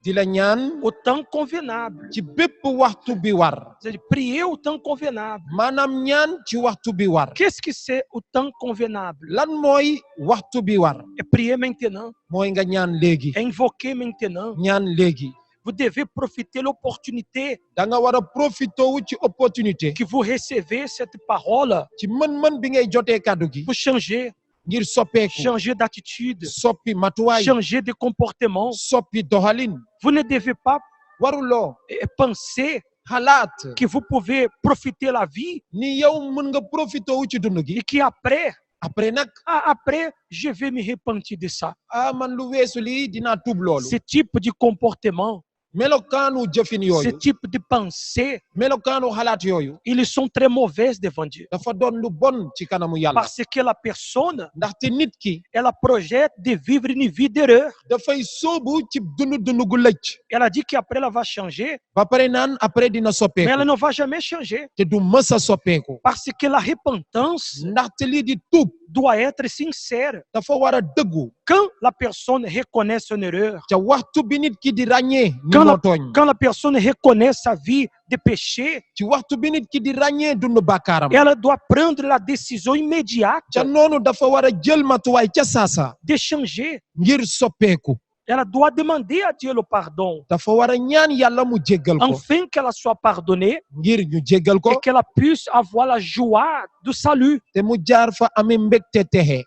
di la ñaan au temps convenable. ci bépp waxtu bi war C'est-à-dire prier au temps convenable. maanaam ñaan ci waxtu bi war Qu'est-ce que c'est au temps convenable? lan mooy waxtu bi war Et prier maintenant, mooy nga ñaan léegi et invoquer maintenant. ñaan léegi Vous devez profiter de l'opportunité da nga war a profité wu ci opportunité que vous recevez cette parole ci mën-mën bi ngay jotee kàddu gi pour changer, ngir soppeeku changer d'attitude, soppi matuwaay changer de comportement. soppi doxalin Vous ne devez pas waruloo penser xalaat que vous pouvez profiter de la vie ni yow mën nga profité wu ci dund gi et qu'après, après nag après, je vais me repentir de ça. man lu weesu lii dinaa tuub loolu Ce type de comportement, melokaanu jëfin ce yooyu type de pensée, melokaanu xalaat yooyu ils sont très mauvaises devant Dieu. dafa doon lu bon ci kanamu yàlla Parce que la personne, ndaxte nit ki elle projette de vivre une vie d'erreur. dafay sóobu ci dund gu lëcc Elle a dit qu'après, elle va changer, ba pare naan après dina mais soppeeku elle ne va jamais changer. te du mës a soppeeku Parce que la repentance ndaxte lii di tuub doit être sincère. dafa war a dëggu Quand la personne reconnaît son erreur, ca waxtu bi nit ki di ràññee ni quand moo la, tooñ quand la personne reconnaît sa vie de péché, ci waxtu bi nit ki di ràññee dund bàkkaaram elle doit prendre la décision immédiate ca noonu dafa war a jël matuwaay ca saasa de changer. ngir soppeeku Elle doit demander à Dieu le pardon, dafa war a ñaan yàlla mu jéggal ko afin qu'elle soit pardonnée ngir ñu jéggal et ko qu'elle puisse avoir la joie du salut. te mu jaar fa amee mbégte texe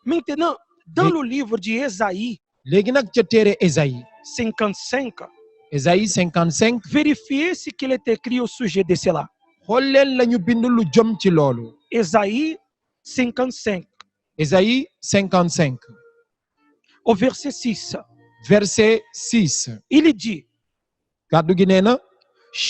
Maintenant, dans Oui. le livre d'Ésaïe léegi nag ca téere Ésaïe 55, Ésaïe 55 vérifiez ce qu'il est écrit au sujet de cela. xool leen la ñu bind lu jëm ci loolu Ésaïe 55, Ésaïe 55 au verset 6, verset 6 il dit, kàddu gi nee na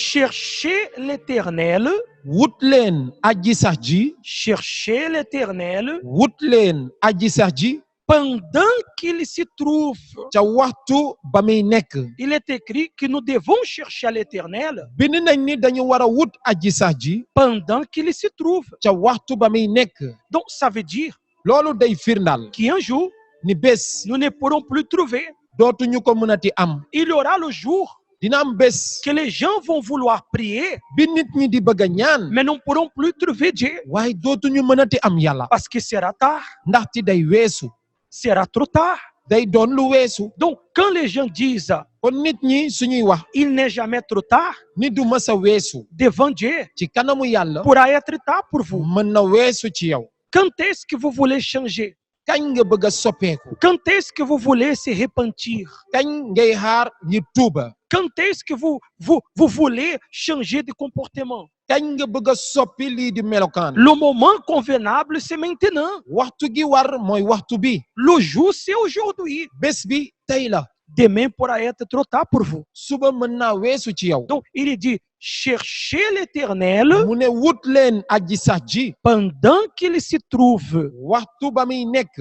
cherchez l'Éternel, wut leen aji sax ji cherchez l'Éternel wut leen aji sax ji pendant qu'il s'y trouve. ca waxtu ba muy nekk Il est écrit que nous devons chercher à l'Éternel bind nañ ni dañu war a wut aji sax ji pendant qu'il s'y trouve. ca waxtu ba muy nekk Donc, ça veut dire loolu day firndal qu'un jour, ni bés nous ne pourrons plus trouver. dootuñu ko mënati am Il y aura le jour dina am bés que les gens vont vouloir prier, bi nit ñi di bëgg a ñaan mais ne pourront plus trouver Dieu waaye dootuñu mënati am yàlla parce que sera tard, ndaxte day weesu sera trop tard. day doon lu weesu Donc, quand les gens disent kon nit ñi suñuy wax il n'est jamais trop tard ni du mës a weesu devant Dieu, ci kanamu yàlla pourra être tard pour vous. mën na weesu ci yow Quand est-ce que vous voulez changer? kañ nga bëgg a soppeeku Quand est-ce que vous voulez se repentir? kañ ngay xaar ngir tuuba Quand est-ce que vous voulez changer de comportement? kañ nga bëgg a soppi lii di melokaan Le moment convenable, c'est maintenant. waxtu gi war mooy waxtu bi Le jour, c'est aujourd'hui. bés bi tey la Demain pourra être trop tard pour vous. suba mën naa weesu ci yow Donc, il dit, cherchez l'Éternel mu ne wut leen aji sax ji pendant qu'il s'y trouve. waxtu ba muy nekk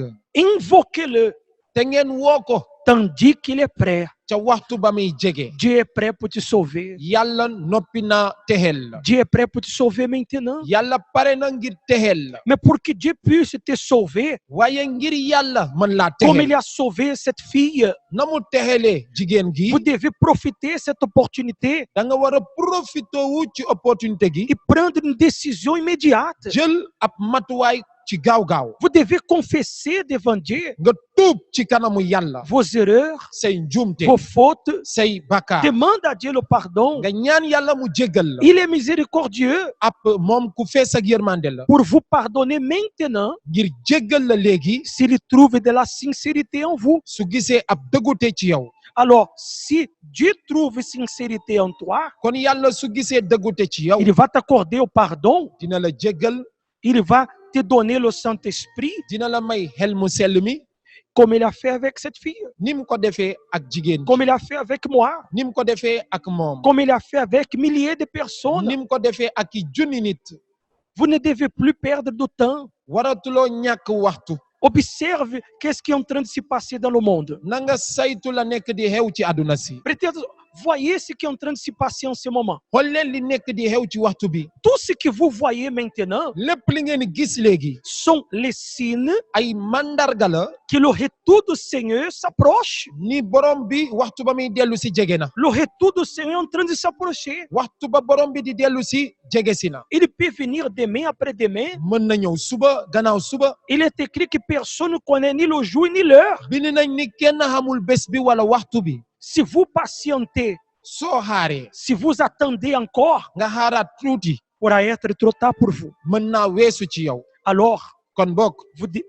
Invoquez-le te ngeen woo ko tandis qu'il est prêt. ca waxtu ba muy jege Dieu est prêt pour te sauver. yàlla noppi na texel la Dieu est prêt pour te sauver maintenant. yàlla pare na ngir texel la Mais pour que Dieu puisse te sauver, waaye ngir yàlla mën laa comme il texel a sauvé cette fille, na mu texelee jigéen gi vous devez profiter de cette opportunité da nga war a profité wu ci opportunité gi et prendre une décision immédiate. jël ab matuwaay ci gaaw-gaaw Vous devez confesser devant Dieu nga tuub ci kanamu yàlla vos erreurs, say njuumte vos fautes. say bakkaar Demande à Dieu le pardon. nga ñaan yàlla mu jéggal la Il est miséricordieux ab moom ku fees ak yërmande la pour vous pardonner maintenant ngir jéggal la léegi s'il trouve de la sincérité en vous. su gisee ab dëggute ci yow Alors, si Dieu trouve sincérité en toi, kon yàlla su gisee dëggute ci yow il va t'accorder au pardon. dina la jéggal Il va te donner le Saint-Esprit dina la may xel mu sell mi comme il a fait avec cette fille, ni mu ko defee ak jigéen comme il a fait avec moi, ni mu ko defee ak moom comme il a fait avec milliers de personnes. ni mu ko defee ak i junni nit Vous ne devez plus perdre de temps. waratuloo ñàkk waxtu Observe qu'est-ce qui est en train de se passer dans le monde. na nga saytu la nekk di xew ci àdduna si Peut-être, voyez ce qui est en train de se passer en ce moment. xool leen li nekk di xew ci waxtu bi Tout ce que vous voyez maintenant lépp li ngeen gis léegi sont les signes ay mandarga la que le retour du Seigneur s'approche. ni borom bi waxtu ba muy dellu si jege na Le retour du Seigneur est en train de s'approcher. waxtu ba borom bi di dellu si jege si na Il peut venir demain après-demain. mën na ñëw suba gannaaw suba Il est écrit que personne ne connaît ni le jour ni l'heure. bind nañ ni kenn xamul bés bi wala waxtu bi Si vous patientez, soo xaaree si vous attendez encore, nga xaaraat tuuti pourra être trop tard pour vous. mën naa weesu ci yow Alors, kon bokk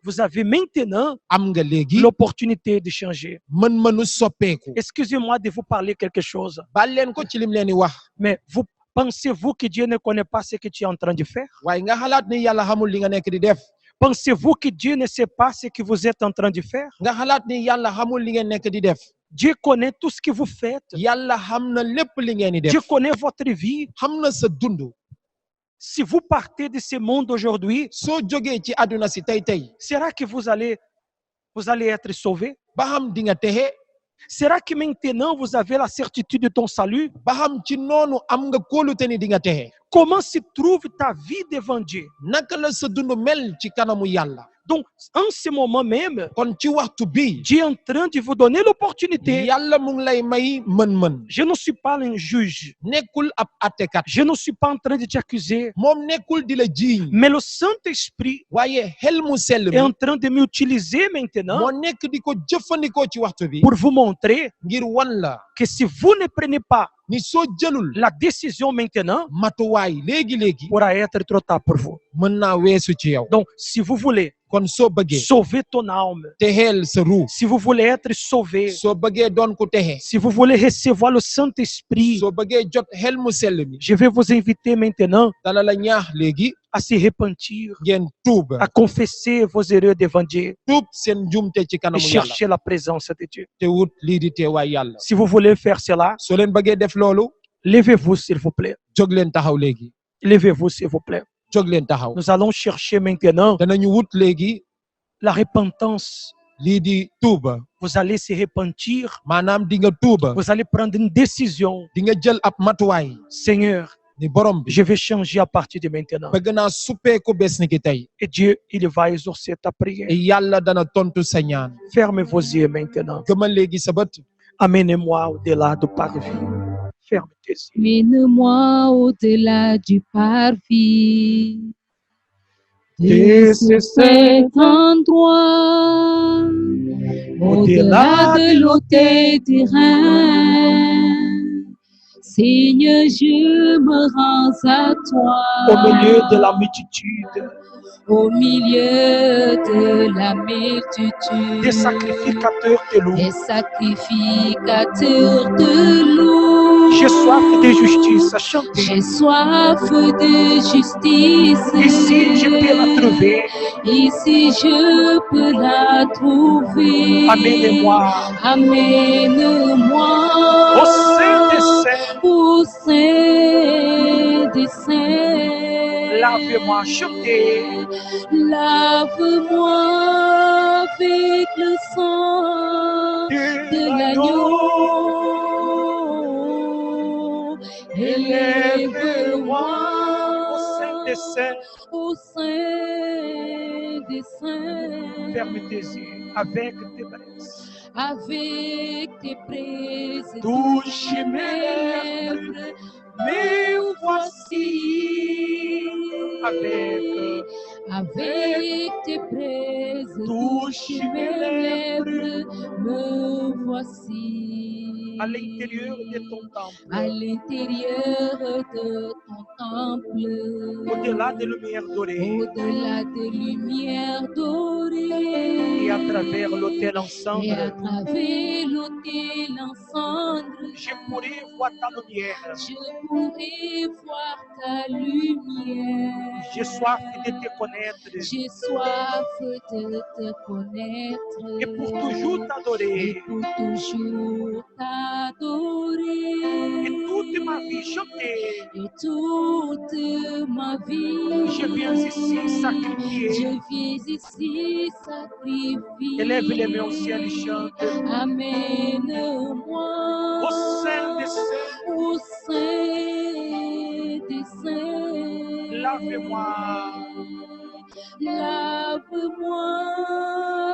vous avez maintenant am nga léegi l'opportunité de changer. mën-mënu soppeeku Excusez-moi de vous parler quelque chose, baal leen ko ci lim leen di wax mais pensez-vous que Dieu ne connaît pas ce que tu es en train de faire? waaye nga xalaat ni yàlla xamul li nga nekk di def Pensez-vous que Dieu ne sait pas ce que vous êtes en train de faire? nga xalaat ni yàlla xamul li ngeen nekk di def Dieu connaît tout ce que vous faites. yàlla xam na lépp li ngeen di Dieu def connaît votre vie. xam na sa dund Si vous partez de ce monde aujourd'hui, soo jógee ci àdduna si tey sera que vous allez être sauvé? ba xam di nga texe Sera que maintenant vous avez la certitude de ton salut? ba xam ci noonu am nga kóolute ni di nga texe Comment se trouve ta vie devant Dieu? naka la sa dund mel ci kanamu yàlla Donc, en ce moment même, kon ci waxtu bi Dieu est en train de vous donner l'opportunité. yàlla mu ngi lay may mën-mën Je ne suis pas un juge. nekkul ab attekat Je ne suis pas en train de t'accuser. moom nekkul di la jiiñ Mais le Saint-Esprit waaye xel mu sell est en mi train de m'utiliser maintenant moo nekk di ko jëfandikoo ci waxtu bi pour vous montrer ngir wan la que si vous ne prenez pas ni soo jëlul la décision maintenant, matuwaay léegi pourra être trop tard pour vous. mën naa weesu ci yow Donc, si vous voulez kon soo bëggee sauver ton âme, texeel sa ruu si vous voulez être sauvé, soo bëggee doon ku texe si vous voulez recevoir le Saint-Esprit, soo bëggee jot xel mu sell mi je vais vous inviter maintenant dana la ñaax léegi à se repentir, ngeen tuub à confesser vos erreurs devant Dieu tuub seen njumte ci et kanamu yàlla chercher la présence de Dieu. te wut lii di teewaay yàlla Si vous voulez faire cela, soo leen bëggee def loolu levez-vous s'il vous plaît. jóg leen taxaw léegi Levez-vous s'il vous plaît. jóg leen taxaw Nous allons chercher maintenant danañu wut léegi la repentance. lii di tuuba Vous allez se repentir. maanaam di nga tuuba Vous allez prendre une décision. di nga jël ab matuwaay Seigneur, ni borom bi je vais changer à partir de maintenant. bëgg naa suppeeku bés ni ki tey Et Dieu, il va exaucer ta prière. et yàlla dana tontu sa ñaan Fermez vos yeux maintenant. gëmal léegi sa bët Amenez-moi au-delà du parvis. Ferme tes yeux. Mène-moi au-delà du parvis Et de c'est cet endroit, au-delà de l'autel terrain. Seigneur, je me rends à toi. Au milieu de la multitude Au milieu de la multitude des sacrificateurs de loup. des sacrificateurs de loup. J'ai soif de justice à chanter. J'ai soif de justice. Ici, je peux la trouver. Ici, je peux la trouver. Amenez-moi Amène-moi au sein des saints. au sein des saints. Lavez-moi, chantez. Lave-moi avec le sang de l'agneau. Élève-moi au sein des saints. au sein des saints. Ferme tes yeux avec tes braises. Avec tes braises Touche mes lèvres, me voici. Avec tes braises Touche mes lèvres, me voici. à l'intérieur de ton temple, À l'intérieur de ton temple, au-delà des lumières dorées au-delà des lumières dorées, et à travers l'autel et à ensemble, travers l'autel ensemble, je pourrai voir ta lumière. je pourrai voir ta lumière. J'ai soif de te connaître J'ai soif de te connaître et pour toujours et t'adorer. pour toujours t'adorer. Et toute ma vie chanter. Et toute ma vie, Je viens ici sacrifier. je viens ici sacrifier. Élève les mains au ciel et chante. Amène-moi Au sein des saints, au sein des saints. lavez-moi. Lave-moi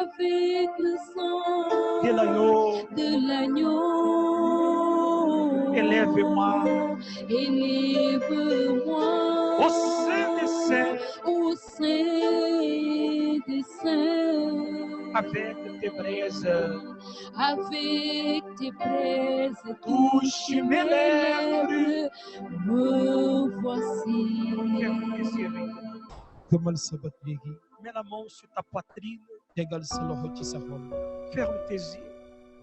avec le sang De l'agneau, de l'agneau. élève-moi. Élève-moi Au sein des saints, au sein des saints. avec tes braises. Avec tes braises Touche mes lèvres. me voici. Ferme tes yeux maintenant. gëmal sa bët léegi Mets la main sur ta poitrine. tegal sa loxo ci sa xol Ferme tes yeux.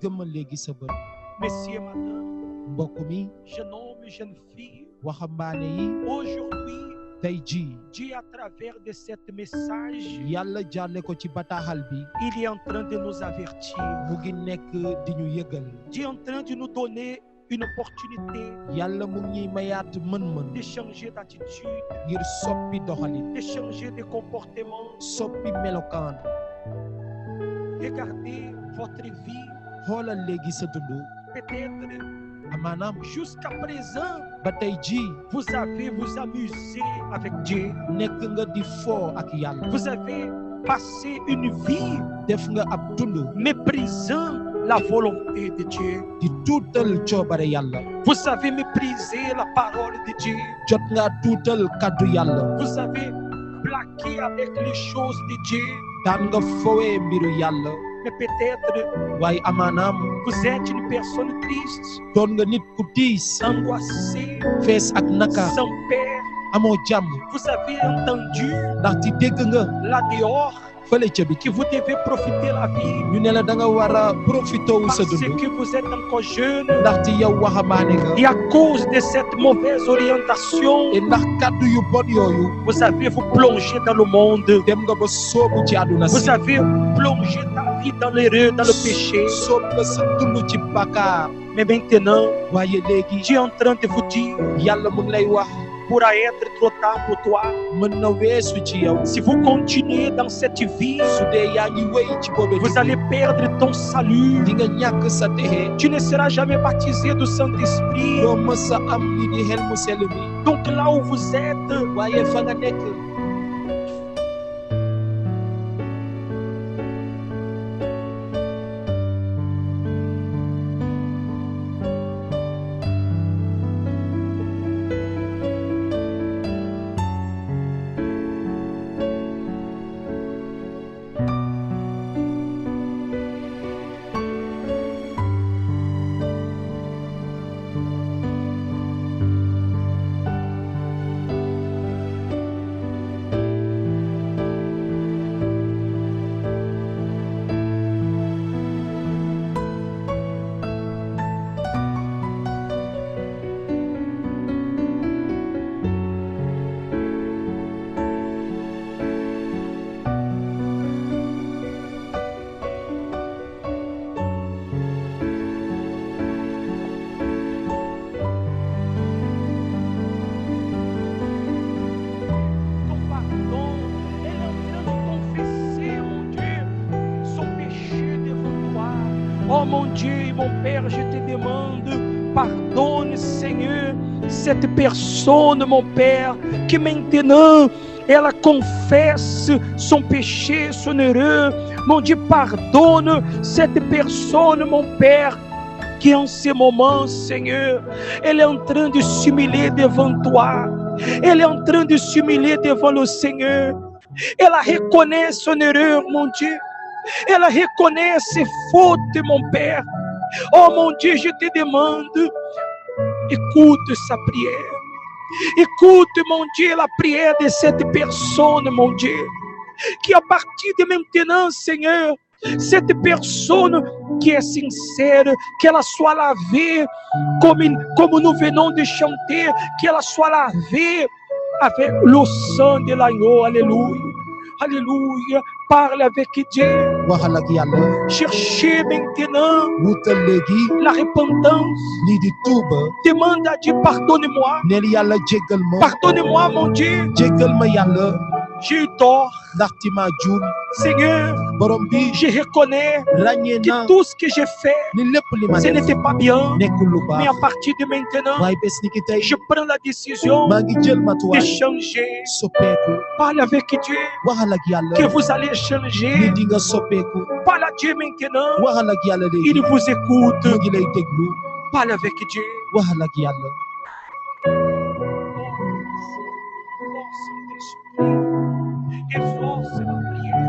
gëmal léegi sa bët Messieurs, madame, mbokk mi jeune homme, jeune fille, waxambaane yi aujourd'hui, tey jii Dieu, à travers de cette message, yàlla jaarle ko ci bataaxal bi il est en train de nous avertir. mu ngi nekk di ñu yëgal Dieu est en train de nous donner une opportunité yàlla mu ngi ñuy mayaat mën-mën de changer d'attitude, ngir soppi doxalin de changer de comportement. soppi melokaan Regardez votre vie. xoolal léegi sa dund Peut-être amaanaam jusqu'à présent, ba tey jii vous avez vous amusé avec Dieu. nekk nga di foo ak yàlla Vous avez passé une vie def nga ab dund méprisant la volonté de Dieu. di tuutal coobare yàlla Vous avez méprisé la parole de Dieu. jot nga tuutal kàddu yàlla Vous avez plaqué avec les choses de Dieu. daan nga fowee mbiru yàlla Mais peut-être waaye amaanaam vous êtes une personne triste, doon nga nit ku tiis angoissée, fees ak naka sans père. amoo jàmm Vous avez entendu ndax ci dégg nga là dehors fële ca biti que vous devez profiter la vie ñu ne la da nga war a profité wu sa parce dund que vous êtes encore jeune. ndax ci yow waxambaane nga Et à cause de cette mauvaise orientation, et ndax kàddu yu bon yooyu vous avez vous plongé dans le monde. dem nga ba soobu ci àdduna si Vous avez plongé ta vie dans l'erreur, dans le péché. soob nga sa dund ci bàkkaar Mais maintenant, waaye léegi Dieu est en train de vous dire, yàlla mu ngi lay wax pourra être trop tard pour toi. mën na weesu ci yow Si vous continuez dans cette vie, su dee yaa ngi wéy ci boobe vous allez perdre ton salut. di nga ñàkk sa texe Tu ne seras jamais baptisé du Saint-Esprit. doo mës a am li di xel mu sell mi Donc là où vous êtes, waaye fa nga nekk ton pardon, elle est en train de confesser, mon Dieu, son péché devant toi. Oh mon Dieu et mon Père, je te demande, pardonne Seigneur, cette personne, mon Père, qui maintenant, elle confesse son péché, son erreur. Mon Dieu, pardonne cette personne, mon Père, qui en ce moment, Seigneur, elle est en train de s'humilier devant toi. Elle est en train de s'humilier devant le Seigneur. Elle reconnaît son erreur, mon Dieu. Elle reconnaît ses fautes, mon Père. Oh mon Dieu, je te demande, écoute sa prière. Écoute, mon Dieu, la prière de cette personne, mon Dieu. Qui à partir de maintenant, Seigneur, cette personne qui est sincère, qu'elle soit lavée comme nous venons de chanter, qu'elle soit lavée avec le sang de l'agneau. Alléluia. Alléluia. Parle avec Dieu. waxal ak yàlla Cherchez maintenant wutal léegi la repentance. lii di tuuba Demande à Dieu, pardonne-moi. neel yàlla jéggal ma Pardonne-moi, mon Dieu. jéggal ma yàlla J'ai eu tort. ndax ti ma juum Seigneur, borom bi je reconnais ràññee na que tout ce que j'ai fait, ni lépp li ma ce def n'était pas bien. nekkul lu Mais baax à partir de maintenant, waaye bés ni ki tey je prends la décision maa ngi jël de matuwaay changer. soppeeku Parle avec Dieu waxal ak yàlla que vous allez ni changer. di nga soppeeku Parle à Dieu maintenant. waxal ak yàlla léegi Il vous écoute. mu ngi lay déglu Parle avec Dieu. waxal ak yàlla Exauce la prière.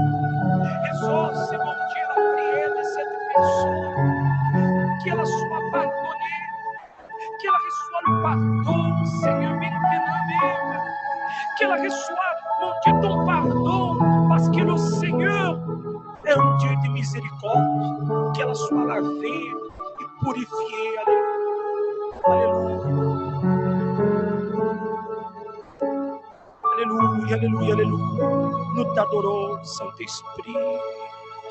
Exauce, mon Dieu, la prière de cette personne. Qu'elle soit pardonnée. Qu'elle reçoive le pardon, Seigneur, maintenant même. Qu'elle reçoive, mon Dieu, ton pardon. Parce que le Seigneur est un Dieu de miséricorde. Qu'elle soit lavée et purifiée. Alléluia. Alléluia. Alléluia, alléluia, alléluia. Nous t'adorons, Saint-Esprit.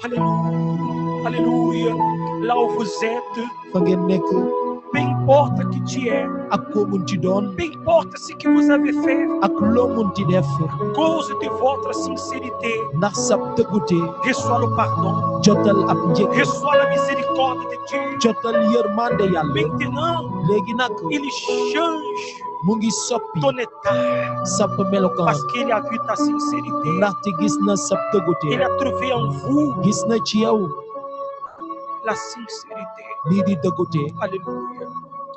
Alléluia, alléluia. Là où vous êtes, fa ngeen nekk peu importe qui tu es, ak koo munti doon peu importe ce que vous avez fait, ak loo munti def à cause de votre sincérité, ndax sab dëggute reçois le pardon, jotal ab njëkk reçois la miséricorde de Dieu. jotal yërmande yàlla Maintenant, léegi nag il change mu ngi soppi ton état sab melokaan parce qu'il a vu ta sincérité. ndaxte gis na sab dëggute Il a trouvé en vous gis na ci yow la sincérité. lii di dëggute Alléluia.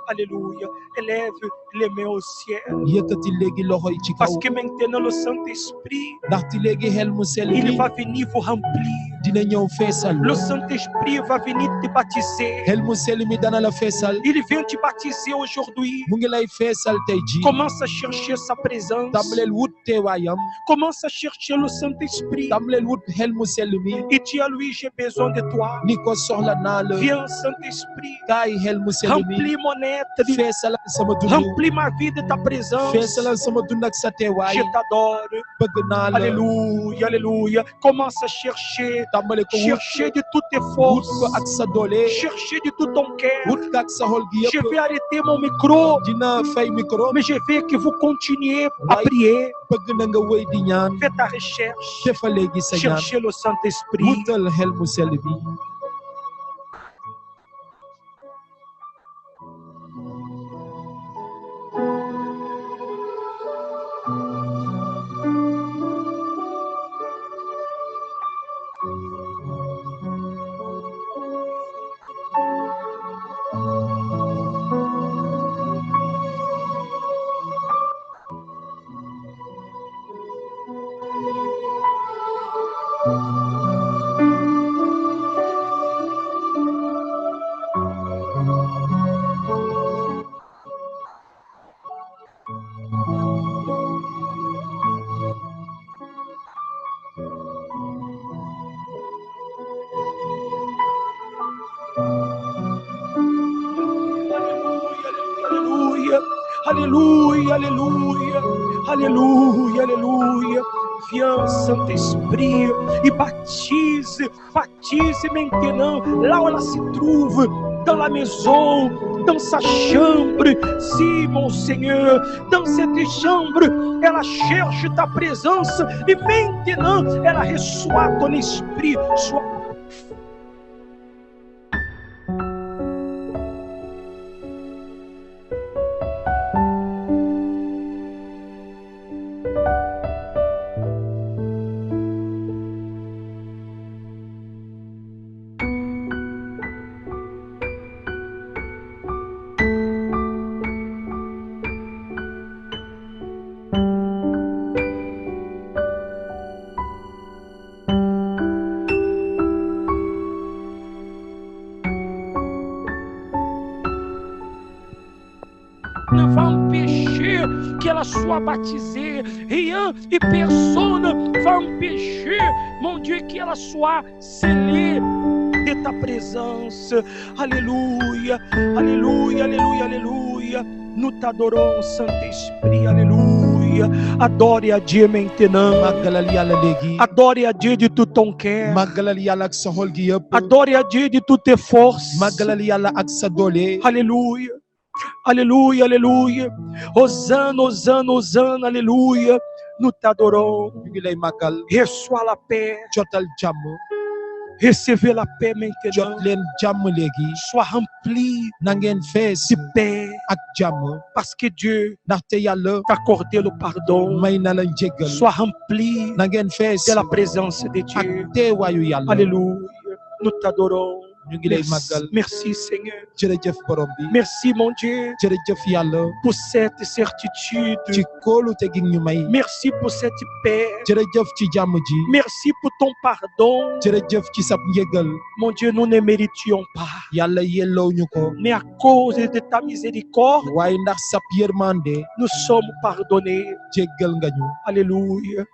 Alléluia. Élève les mains au ciel. yëkkati léegi loxo yi ci kaw Parce que maintenant le Saint-Esprit, ndaxte léegi xel mu sell il mi va venir vous remplir. dina ñëw feesal Le Saint-Esprit va venir te baptiser. xel mu sell mi dana la feesal Il vient te baptiser aujourd'hui. mu ngi lay feesal tey ji Commence à chercher sa présence. tàmbaleel wut teewaayam Commence à chercher le Saint-Esprit. tàmbaleel wut xel mu sell mi Et dis à lui, j'ai besoin de toi. ni ko soxla naa la Viens, Saint-Esprit. kaay xel mu sell mi Remplis mon être. feesalal sama dund Remplis ma vie de ta présence. feesalal sama dund ak sa teewaay Je t'adore. bëgg naa la Alléluia, alléluia. Commence à chercher. tàmbale ko wut Chercher de toutes tes wut forces. ko ak sa doole Chercher de tout ton cœur. wut ko ak sa xol gi Je yëpp vais arrêter mon micro. dina fay micro Mais je veux que vous continuiez à prier. bëgg na nga wéy di ñaan Fais ta recherche. defa léegi sa ñaan Cherchez le Saint-Esprit. wutal xel mu sell bi Alléluia, alléluia, alléluia, alléluia, alléluia. Viens, Saint-Esprit, et baptise maintenant là où elle se trouve, dans la maison, dans sa chambre. Si, mon Seigneur, dans cette chambre, elle cherche ta présence et maintenant, elle reçoit ton esprit. Sois ne va empêcher qu'elle soit baptisée. Rien et personne va empêcher, mon Dieu, qu'elle soit scellée de ta présence. Alléluia, alléluia, alléluia, alléluia. Nous t'adorons, Saint-Esprit, alléluia. Adore à Dieu maintenant. màggalal yàlla léegi Adore à Dieu de tout ton cœur. màggalal yàlla ak sa xol gi yëpp Adore à Dieu de toutes tes forces. màggalal yàlla ak sa doole Alléluia. Alléluia, alléluia. Hosanna, Hosanna, Hosanna, alléluia. Nous t'adorons. ñu ngi lay màggal Reçois la paix. jotal jàmm Recevez la paix jot maintenant. leen jàmm léegi Sois rempli na ngeen fees de paix ak jàmm parce que Dieu ndaxte yàlla t'a accordé le pardon. may na la njéggal Sois rempli na ngeen fees de la présence de ak Dieu. teewaayu yàlla Alléluia. Nous t'adorons. ñu ngi lay Merci, màggal merci Seigneur. jërëjëf borom bi Merci mon Dieu jërëjëf yàlla pour cette certitude. ci kóolute gi ñu may Merci pour cette paix. jërëjëf ci jàmm ji Merci pour ton pardon. jërëjëf ci sab njéggal Mon Dieu, nous ne méritions pas. yàlla yelloo ñu ko Mais à cause de ta miséricorde, waaye ndax sab yërmande nous sommes pardonnés. jéggal nga ñu Alléluia.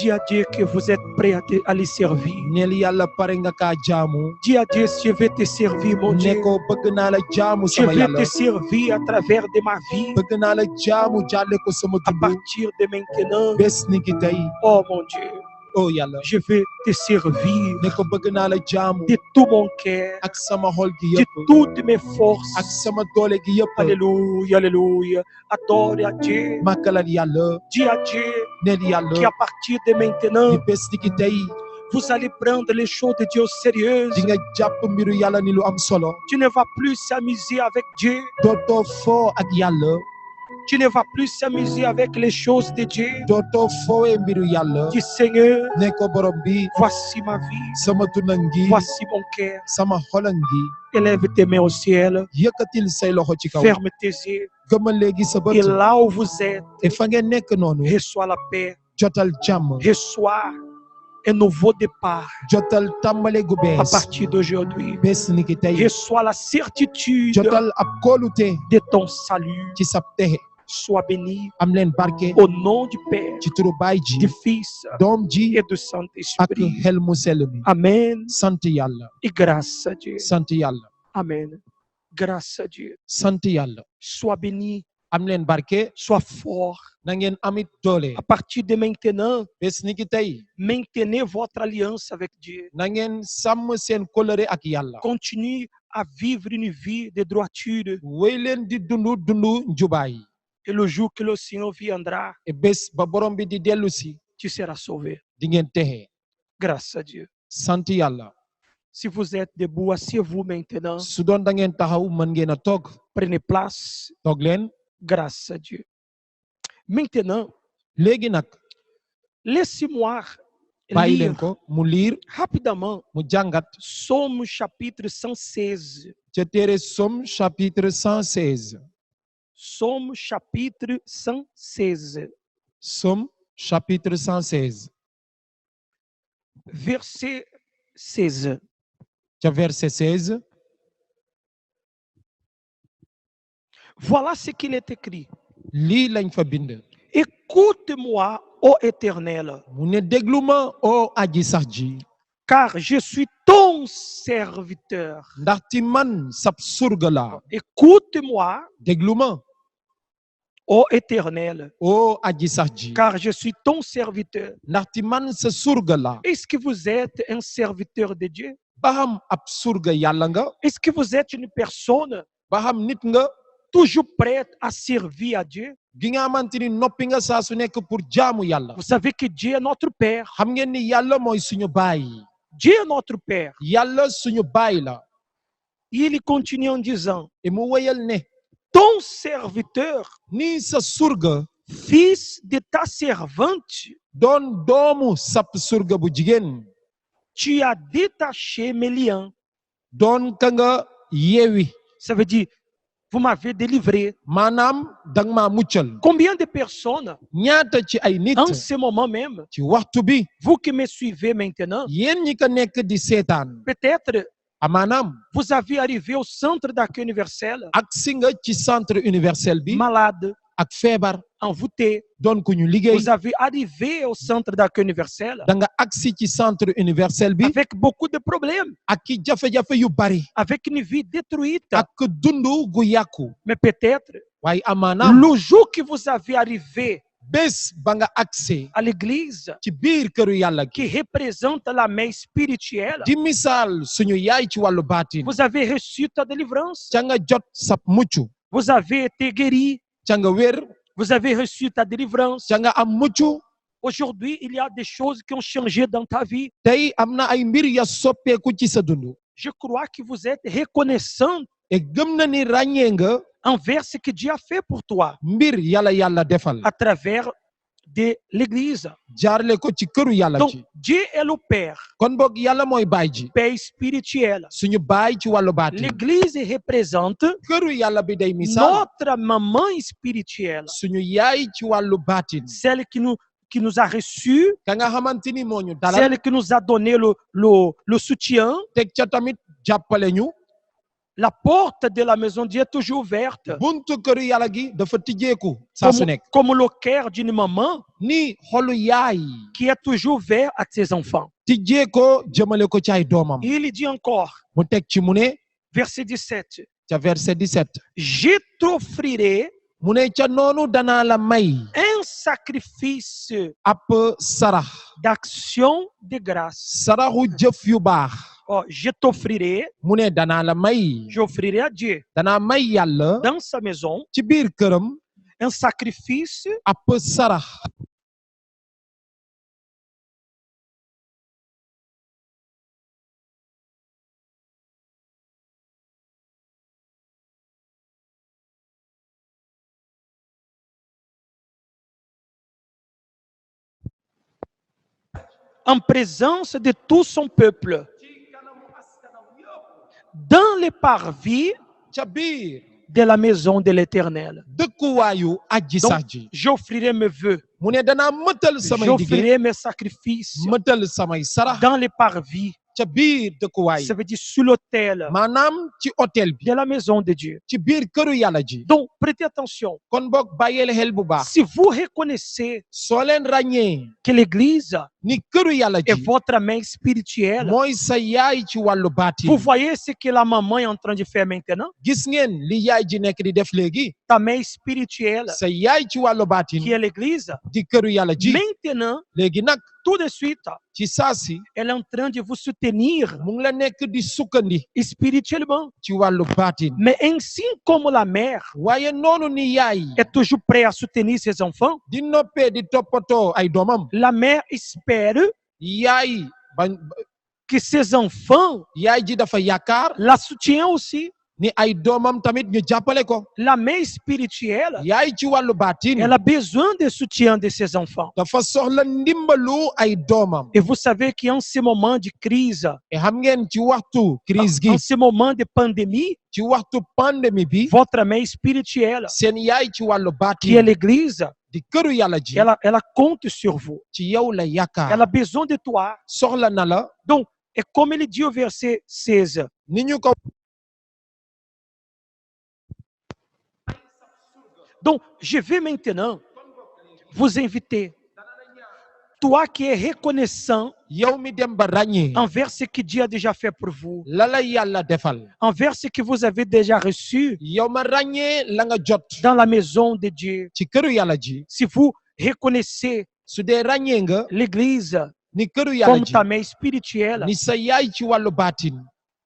Dis à Dieu que vous êtes prêt à les servir. neel yàlla pare nga kaa jaamu. Dis à Dieu, je vais te servir, mon ne Dieu. ko bëgg naa la jaamu Je sama vais yàlla. te servir à travers de ma vie. bëgg naa la jaamu jàlle ko sama À dund. partir de maintenant, bés ni ki tey. oh mon Dieu, oh yàlla. je vais te servir ne ko bëgg naa la jaamu. de tout mon cœur, ak sama xol gi de yëpp. toutes mes forces. ak sama doole gi yëpp. Alléluia, alléluia. Adore à Dieu. màggalal yàlla. Dis à Dieu neel qu'à yàlla. partir de maintenant, ni bés ni ki tey. vous allez prendre les choses de Dieu au sérieux. di nga jàpp mbiru yàlla ni lu am solo. Tu ne vas plus s'amuser avec Dieu. dootoo foo ak yàlla. Tu ne vas plus s'amuser avec les choses de Dieu. dootoo foowee mbiru yàlla. Dis Seigneur, ne ko borom bi. voici ma vie. sama dunda ngi. Voici mon cœur. sama xola ngi. Élève tes mains au ciel. yëkkatil say loxo ci kaw. Ferme tes yeux. gëmmal léegi sa Et bët. là où vous êtes, te fa ngeen nekk noonu. reçois la paix. jotal jàmm. Reçois un nouveau départ jotal tàmbale gu à bees. partir d'aujourd'hui. bés ni ki tey. Reçois la certitude jotal ab kóolute de ton salut. ci sab texe. Sois béni am leen barke. au nom du Père, ci turu baay ji. du Fils doom ji. et du ak Saint-Esprit. xel mu sell mi. Amen. sant yàlla. Et grâce à Dieu. sant yàlla. Amen. Grâce à Dieu. sant yàlla. Sois béni, am leen barke. sois fort. na ngeen amit doole. À partir de maintenant, bés ni ki tey. maintenez votre alliance avec Dieu. na ngeen sàmm seen kóllëre ak yàlla. Continue à vivre une vie de droiture. wéy leen di dundu njubaay. Et le jour que le Seigneur viendra, et bés ba borom bi di dellu si. tu seras sauvé. di ngeen texe. Grâce à Dieu. sant yàlla. Si vous êtes debout, asseyez-vous maintenant. su doon da ngeen taxaw mën ngeen a toog. Prenez place. toog leen. Grâce à Dieu. Maintenant, léegi nag. laissez-moi bàyyi leen lire ko mu liir. rapidement mu jàngat. Somme chapitre 116. ca téere Somme chapitre 116. Somme chapitre 116. Somme chapitre 116. Verset 16. ca verset 16. Voilà ce qu'il est écrit. lii lañ fa bind. Écoute-moi, ô Éternel, mu ne déglu ma o aji sax ji. car je suis ton serviteur. ndaxte man sab surga la. Écoute-moi, déglu ma ô Éternel, o aji sax ji. car je suis ton serviteur. ndaxte man sa surga la. Est-ce que vous êtes un serviteur de Dieu? ba xam ab surga yàlla nga. Est-ce que vous êtes une personne ba xam nit nga. toujours prête à servir à Dieu? gi nga xamante ni noppi nga saa su nekk pour jaamu yàlla. Vous savez que Dieu est notre Père. xam ngeen ni yàlla mooy suñu baay. Dieu est notre Père. yàlla suñu baay la. Il continue en disant, et mu wéyal ne. ton serviteur, ni sa surga. fils de ta servante, doon doomu sab surga bu jigéen. tu as détaché mes liens. doon ka nga yeewi. Ça veut dire, vous m'avez délivré. maanaam dang maa muccal. Combien de personnes, ñaata ci ay nit. en ce moment même, ci waxtu bi. vous qui me suivez maintenant, yéen ñi ko nekk di seetaan. peut-être amaanaam. vous avez arrivé au centre d'accueil universel, ak si nga ci centre universel bi. malade, ak feebar. envoûté. doon ku ñu liggéey. Vous avez arrivé au centre d'accueil universel da nga agsi ci centre universel bi. avec beaucoup de problèmes, ak ki jafe-jafe yu bari. avec une vie détruite. ak dundu gu yàqu. Mais peut-être, waaye amaanaam. le jour que vous avez arrivé bés ba nga agsi. à l'église, ci biir këru yàlla qui gi. représente la main spirituelle, di misaal suñu yaay ci wàllu baatin. vous avez reçu ta délivrance, ca nga jot sab mucc. vous avez été guéri, ca nga wér. vous avez reçu ta délivrance. ca nga am mucc. Aujourd'hui, il y a des choses qui ont changé dans ta vie. tey am na ay mbir ya soppeeku ci sa dund. Je crois que vous êtes reconnaissant et gëm na ni ràññee nga. envers ce que Dieu a fait pour toi mbir yàlla defal. à travers de l'église. jaarle ko ci këru yàlla Donc, ci. Dieu est le Père, kon boog yàlla mooy baay ji. Père spirituel. suñu baay ci wàllu baatin. L'église représente këru yàlla bi day misaal. notre maman spirituelle, suñu yaay ci wàllu baatin. celle qui nous a reçus, ka nga xamante ni moo ñu dalal. celle qui nous a donné le soutien, teg ca tamit jàppale ñu. La porte de la maison de Dieu est toujours ouverte. buntu këru yàlla gi dafa tijjeeku saa su nekk Comme le cœur d'une maman ni xolu yaay qui est toujours ouvert à ses enfants. tijjeekoo jëmale ko ci ay doomam Et il dit encore, mu teg ci mu ne verset 17, ca verset 17 je t'offrirai mu ne ca noonu danaa la may un sacrifice ab sarax d'action de grâce. saraxu jëf yu baax Oh, je t'offrirai, mu ne danaa la may j'offrirai à Dieu danaa may yàlla dans sa maison ci biir këram un sacrifice ab sarax en présence de tout son peuple, dans les parvis ca biir de la maison de l'Éternel. dëkkuwaayu aji Donc, sax ji j'offrirai mes vœux, mu ne danaa mëtal samay dige j'offrirai mes sacrifices mëtal samay sarax dans les parvis. ca biir dëkkuwaay Ça veut dire sur l'autel maanaam ci hôtel bi de la maison de Dieu. ci biir këru yàlla ji Donc, prêtez attention. kon boog bàyyeel xel bu baax Si vous reconnaissez soo leen ràññee que l'Église ni këru yàlla est ji votre main spirituelle, mooy sa yaay ci wàllu baatin vous voyez ce que la maman est en train de faire maintenant? gis ngeen li yaay ji nekk di def léegi Ta main spirituelle, sa yaay ci wàllu baatin qui est l'Église, di këru yàlla ji maintenant, léegi nag tout de suite, ci saasi elle est en train de vous soutenir mu ngi la nekk di sukkandi spirituellement. ci wàllu baatin Mais ainsi comme la mère waaye noonu ni yaay est toujours prête à soutenir ses enfants, di noppee di toppatoo ay doomam la mère espère yaay ba que ses enfants yaay ji dafa yaakaar la soutiennent aussi. ni ay doomam tamit ñu jàppale ko La mère spirituelle, yaay ci wàllu baatin elle a besoin de soutien de ses enfants. dafa soxla ndimbalu ay doomam Et vous savez qu'en ce moment de crise, te xam ngeen ci waxtu crise gi en ce moment de pandémie, ci waxtu pandémie bi votre mère spirituelle, seen yaay ci wàllu qui est baatin l'Église, di këru yàlla ji elle compte sur vous. ci yow la Elle yaakaar a besoin de toi. soxla na la Donc, et comme il dit au verset 16, ni ñu ko donc je vais maintenant vous inviter, toi qui es reconnaissant yow mi dem ba ràññee envers ce que Dieu a déjà fait pour vous, la la yàlla defal envers ce que vous avez déjà reçu yow ma ràññee la nga jot dans la maison de Dieu. ci këru yàlla ji Si vous reconnaissez su dee ràññee nga l'Église ni këru yàlla comme ji ta mère spirituelle, ni sa yaay ci wàllu baatin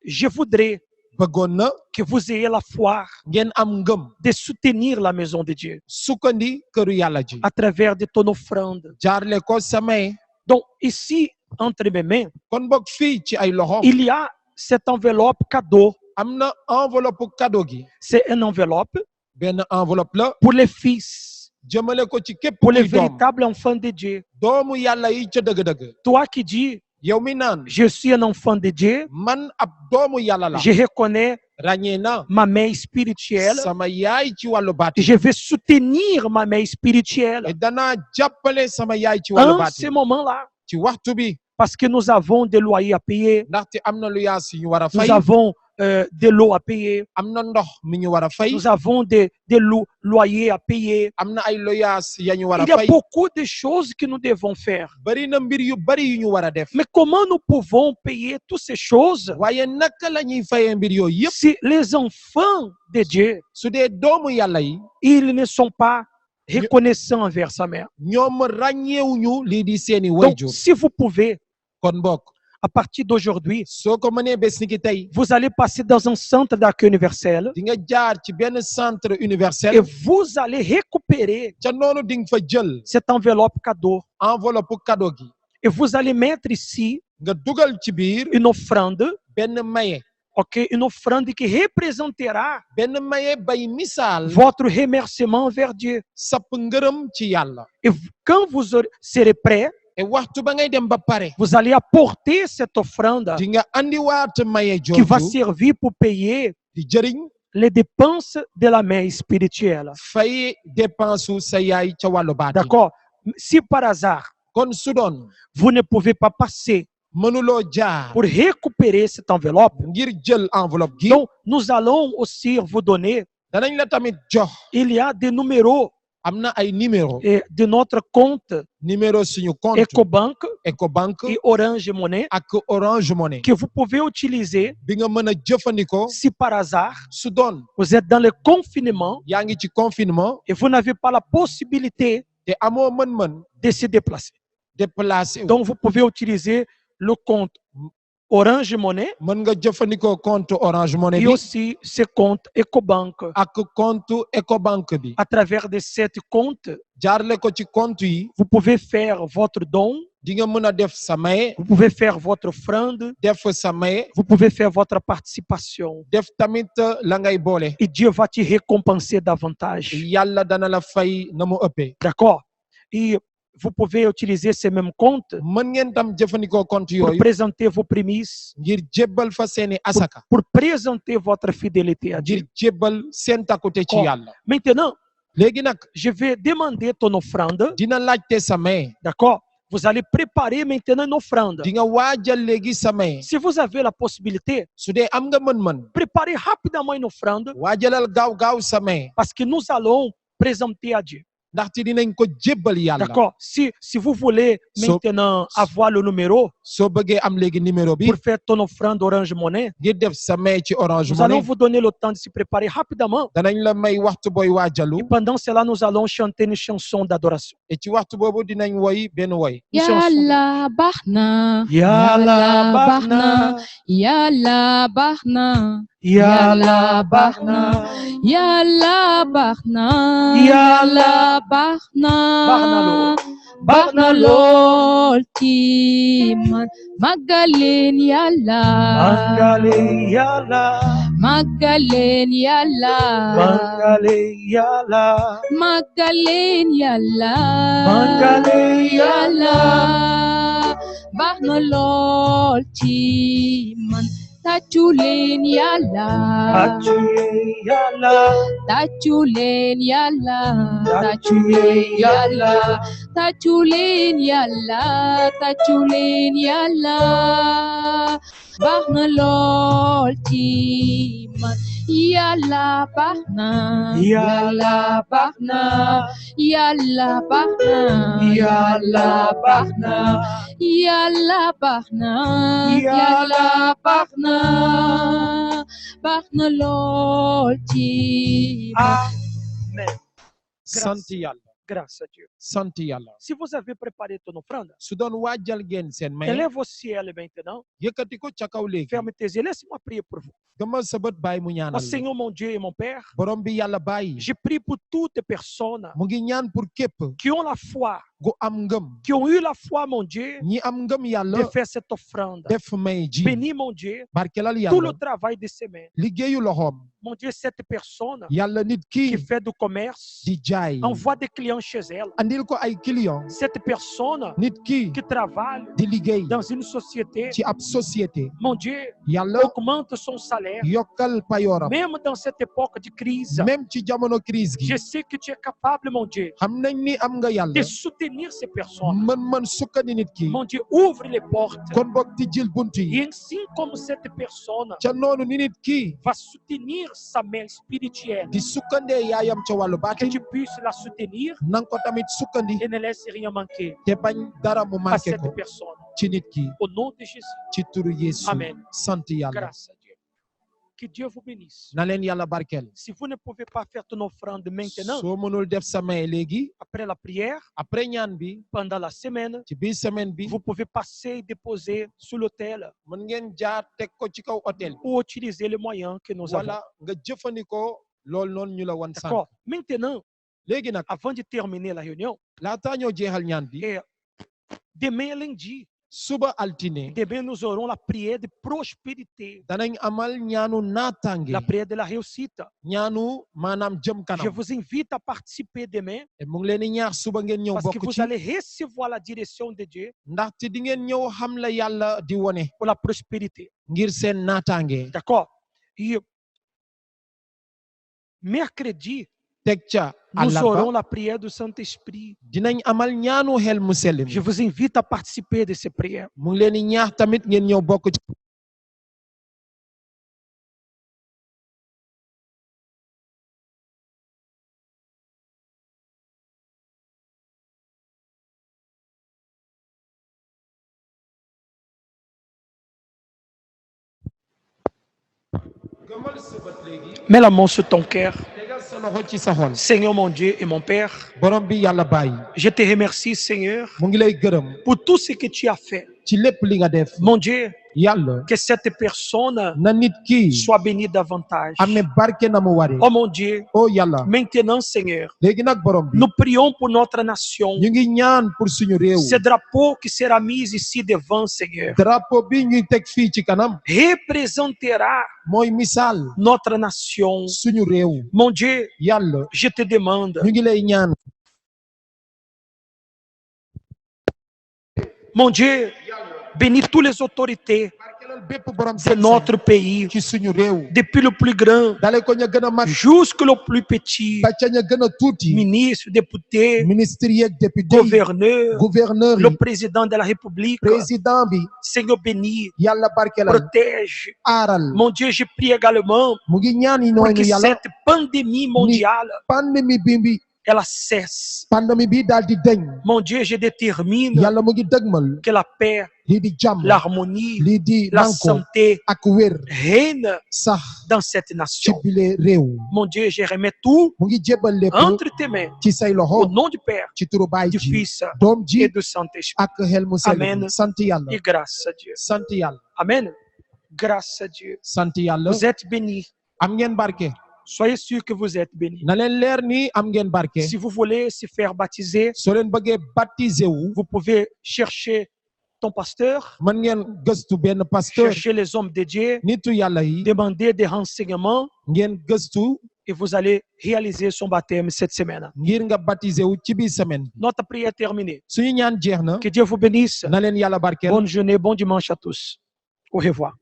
je voudrais bëggoon na que vous ayez la foi ngeen am ngëm de soutenir la maison de Dieu sukkandi këru yàlla ji à travers de ton offrande. jaarle ko samay Donc ici, entre mes mains, kon boog fii ci ay loxo il y a cette enveloppe cadeau. am na enveloppe cadeau gi C'est une enveloppe benn enveloppe la pour les fils, jëmale ko ci képp pour les kuy doom véritables enfants de Dieu. doomu yàlla yi ca dëgg-dëgg Toi qui dis, yow mi naan je suis un enfant de Dieu, man ab doomu yàlla la je reconnais ràññee na ma mère spirituelle, sama yaay ci wàllu baatin je vais soutenir ma mère spirituelle et danaa jàppale sama yaay ci wàllu en ce baatin moment-là, ci waxtu bi parce que nous avons des loyers à payer, ndaxte am na lu yaas yu ñu war a nous fay avons de l'eau à payer, am na ndox mi ñu war a fay nous avons des loyers à payer. am na ay loyaas ya ñu war a Il y a fay beaucoup de choses que nous devons faire. bari na mbir yu bari yu ñu war a def Mais comment nous pouvons payer toutes ces choses waaye naka la ñuy fayee mbir yooyu yëpp si les enfants de Dieu, su dee doomu yàlla yi ils ne sont pas reconnaissants envers sa mère? ñoom ràññeewuñu lii di seeni Donc, wayjur si vous pouvez, kon bokk à partir d'aujourd'hui, soo ko mënee bés ni ki tey vous allez passer dans un centre d'accueil universel di nga jaar ci benn centre et universel vous allez récupérer ca noonu di nga fa jël cette enveloppe cadeau enveloppe cadeau gi et vous allez mettre ici nga dugal ci biir une offrande, benn maye ok, une offrande qui représentera benn maye bay misaal votre remerciement envers Dieu. sapp ngërëm ci yàlla Et quand vous serez prêt, et waxtu ba ngay dem ba pare vous allez apporter cette offrande di nga andiwaat maye qui va jooju servir pour payer di jëriñ les dépenses de la mère spirituelle. fay dépense su sa yaay ca wàllu baatin D'accord? Si par hasard, kon su doon vous ne pouvez pas passer mënuloo jaar pour récupérer cette enveloppe. ngir jël enveloppe gi Donc, nous allons aussi vous donner, danañ la tamit jox il y a des numéros am na ay numéro de notre compte numéro suñu compte EcoBank Ecobank et Orange Money ak Orange Money que vous pouvez utiliser bi nga mën a jëfandikoo si par hasard su doon vous êtes dans le confinement yaa ngi ci confinement et vous n'avez pas la possibilité te amoo mën-mën de se déplacer. déplacé Donc, vous pouvez utiliser le compte Orange Money mën nga jëfandikoo compte Orange Money et bi aussi ce compte EcoBank. ak compte Ecobank bi À travers de ces comptes, jaarle ko ci compte yi vous pouvez faire votre don, di nga mën a def sa maye vous pouvez faire votre offrande, def sa maye vous pouvez faire votre participation. def tamit la ngay boole Et Dieu va te récompenser davantage. yàlla dana la fay na mu ëppee D'accord? Et vous pouvez utiliser ces mêmes comptes mën ngeen tam jëfandikoo compte pour yooyu présenter vos prémices, ngir jébbal fa seeni asaka pour présenter votre fidélité à ngir Dieu. jébbal seen takkute ci Oh. yàlla Maintenant, léegi nag je vais demander ton offrande. dina laajte sa maye D'accord? Vous allez préparer maintenant une offrande. di nga waajal léegi sa maye Si vous avez la possibilité, su dee am nga mën-mën préparez rapidement une offrande waajalal gaaw sa maye parce que nous allons présenter à Dieu. ndaxte dinañ ko jébbal yàlla D'accord? Si vous voulez maintenant avoir le numéro soo bëggee am léegi numéro bi pour faire ton offrande Orange Money, ngir def sa maye ci Orange nous allons Money vous donner le temps de se préparer rapidement. danañ la may waxtu booy waajalu Et pendant cela, nous allons chanter une chanson d'adoration. et ci waxtu boobu dinañ woy benn woy Yàlla baax na. Yàlla baax na, Yàlla baax na. Yàlla baax na, Yàlla baax na. Yàlla baax na. baax na lool ci man. Màggaleen Yàlla. Màggale Yàlla, Màggaleen Yàlla. màggale Yàlla, Màggaleen Yàlla. màggale Yàlla. Baax na lool ci man. Tàccu leen Yàlla. Tàccu Yàlla, Tàccu leen Yàlla. Tàccu Yàlla, Tàccu leen Yàlla. Tàccu leen Yàlla. Baax na lool ci man. Yàlla baax na. Yàlla baax na, Yàlla baax na. Yàlla baax na, Yàlla baax na. Yàlla baax na. Baax na lool ci man. Amen. sant yàlla Grâce à Dieu. sant yàlla Si vous avez préparé ton offrande, su doon waajal ngeen seen maye élève au ciel maintenant, yëkkati ko ca kaw léegi ferme tes yeux, laisse-moi prier pour vous. gëmmal sa bët bàyyi mu Oh ñaanal Seigneur mon Dieu et mon Père, borom bi yàlla bàyyi je prie pour toutes les personnes mu ngi ñaan pour képp qui ont la foi, gu am ngëm qui ont eu la foi, mon Dieu, ñi am ngëm de yàlla faire cette offrande. def may ji Bénis, mon Dieu, barkelal tout le yàlla travail de ses mains. liggéeyu loxoom Mon Dieu, cette personne yàlla nit qui ki fait du commerce, di jaay envoie des clients chez elle. andil ko ay client Cette personne nit ki qui travaille di liggéey dans une société, ci ab société mon Dieu, yàlla augmente son salaire. yokkal payooram Même dans cette époque de crise, même ci jamono crise gi je sais que tu es capable, mon Dieu, xam nañ ni am nga de yàlla soutenir ces personnes. mën sukkandi nit ki Mon Dieu, ouvre les portes. kon boog tijjil bunt yi Et ainsi comme cette personne ca noonu ni nit ki va soutenir sa mère spirituelle, di sukkandee yaayam ca wàllu que baatin tu puisses la soutenir nang ko tamit sukkandi et ne laisse rien manquer te bañ dara mu à manqué cette ko personne. ci nit ki Au nom de Jésus, ci turu Yeesu Amen. sant yàlla Grâce à Dieu. Que Dieu vous bénisse. na leen yàlla barkeel Si vous ne pouvez pas faire ton offrande maintenant, soo mënul def sa may léegi après la prière, après ñaan bi pendant la semaine, ci biir semaine bi vous pouvez passer et déposer sur l'autel mën ngeen jaar teg ko ci kaw hôtel ou utiliser les moyens que nous avons. wala nga jëfandikoo loolu noonu ñu la wan sànq D'accord. Maintenant, léegi nag avant de terminer la réunion, laataa ñoo jeexal ñaan bi et demain lundi, suba altine demain nous aurons la prière de prospérité, danañ amal ñaanu naataange la prière de la réussite. ñaanu maanaam jëm Je kanam vous invite à participer demain te mu ngi leen di ñaax suba ngeen ñëw parce que bokk vous ci allez recevoir la direction de Dieu ndaxte di ngeen ñëw xam la yàlla di wone pour la prospérité. ngir seen naataange D'accord. Et mercredi, teg ca nous àllarba aurons la prière du Saint-Esprit. dinañ amal ñaanu xel mu sell mi Je vous invite à participer de ces prières. mu ngi leen di ñaax tamit ngeen ñëw bokk ci gëmal sa bët léegi Mets la main sur ton cœur. tegal sa loxo ci sa xol Seigneur mon Dieu et mon Père, borom bi yàlla bàyyi je te remercie, Seigneur, mu ngi lay gërëm pour tout ce que tu as fait. ci lépp li nga def Mon Dieu, yàlla que cette personne na nit ki soit bénie davantage. amee barke na mu waree Oh mon Dieu, oh yàlla maintenant, Seigneur, léegi nag borom bi nous prions pour notre nation. ñu ngi ñaan pour suñu réew Ce drapeau qui sera mis ici devant, Seigneur, drapeau bi ñuy teg fii ci kanam représentera mooy misaal notre nation. suñu réew Mon Dieu, yàlla je te demande, ñu ngi lay ñaan mon Dieu, bénis toutes les autorités barkelal bépp borom de notre pays, ci suñu réew depuis le plus grand dale ko ña gën a mag jusqu'au plus petit, ba ca ña gën a tuuti ministre, député, ministre yeeg député yi gouverneur, gouverneur le yi président de la République. président bi Seigneur béni, yàlla barkelal protège. aaral Mon Dieu, je prie également mu ngi ñaan yi pour noonu que yàlla cette pandémie mondiale, pandémie bi elle cesse. pandémie bi daal di deñ Mon Dieu, je détermine yàlla mu ngi dëgmal que la paix, lii di jàmm l'harmonie, lii di la manko santé ak wér règne sax dans cette ci nation. bile réew Mon Dieu, je remets tout mu ngi jébbal lépp entre tes mains, ci say au loxo nom du Père, ci turu baay du ji Fils doom ji et du Saint-Esprit. ak xel mu sell Amen. mi sant yàlla Et grâce à Dieu. sant yàlla Amen. Grâce à Dieu. sant yàlla Vous êtes bénis. am ngeen barke Soyez sûrs que vous êtes bénis. na leen leer ni am ngeen barke Si vous voulez se faire baptiser, soo leen bëggee baptisé wu vous pouvez chercher ton pasteur, mën ngeen gëstu benn pasteur chercher les hommes de Dieu, nitu yàlla yi demander des renseignements ngeen gëstu et vous allez réaliser son baptême cette semaine. ngir nga baptisé wu ci biir semaine bi Notre prière est terminée. suñu ñaan jeex na Que Dieu vous bénisse. na leen yàlla barkeel Bonne journée, bon dimanche à tous. Au revoir.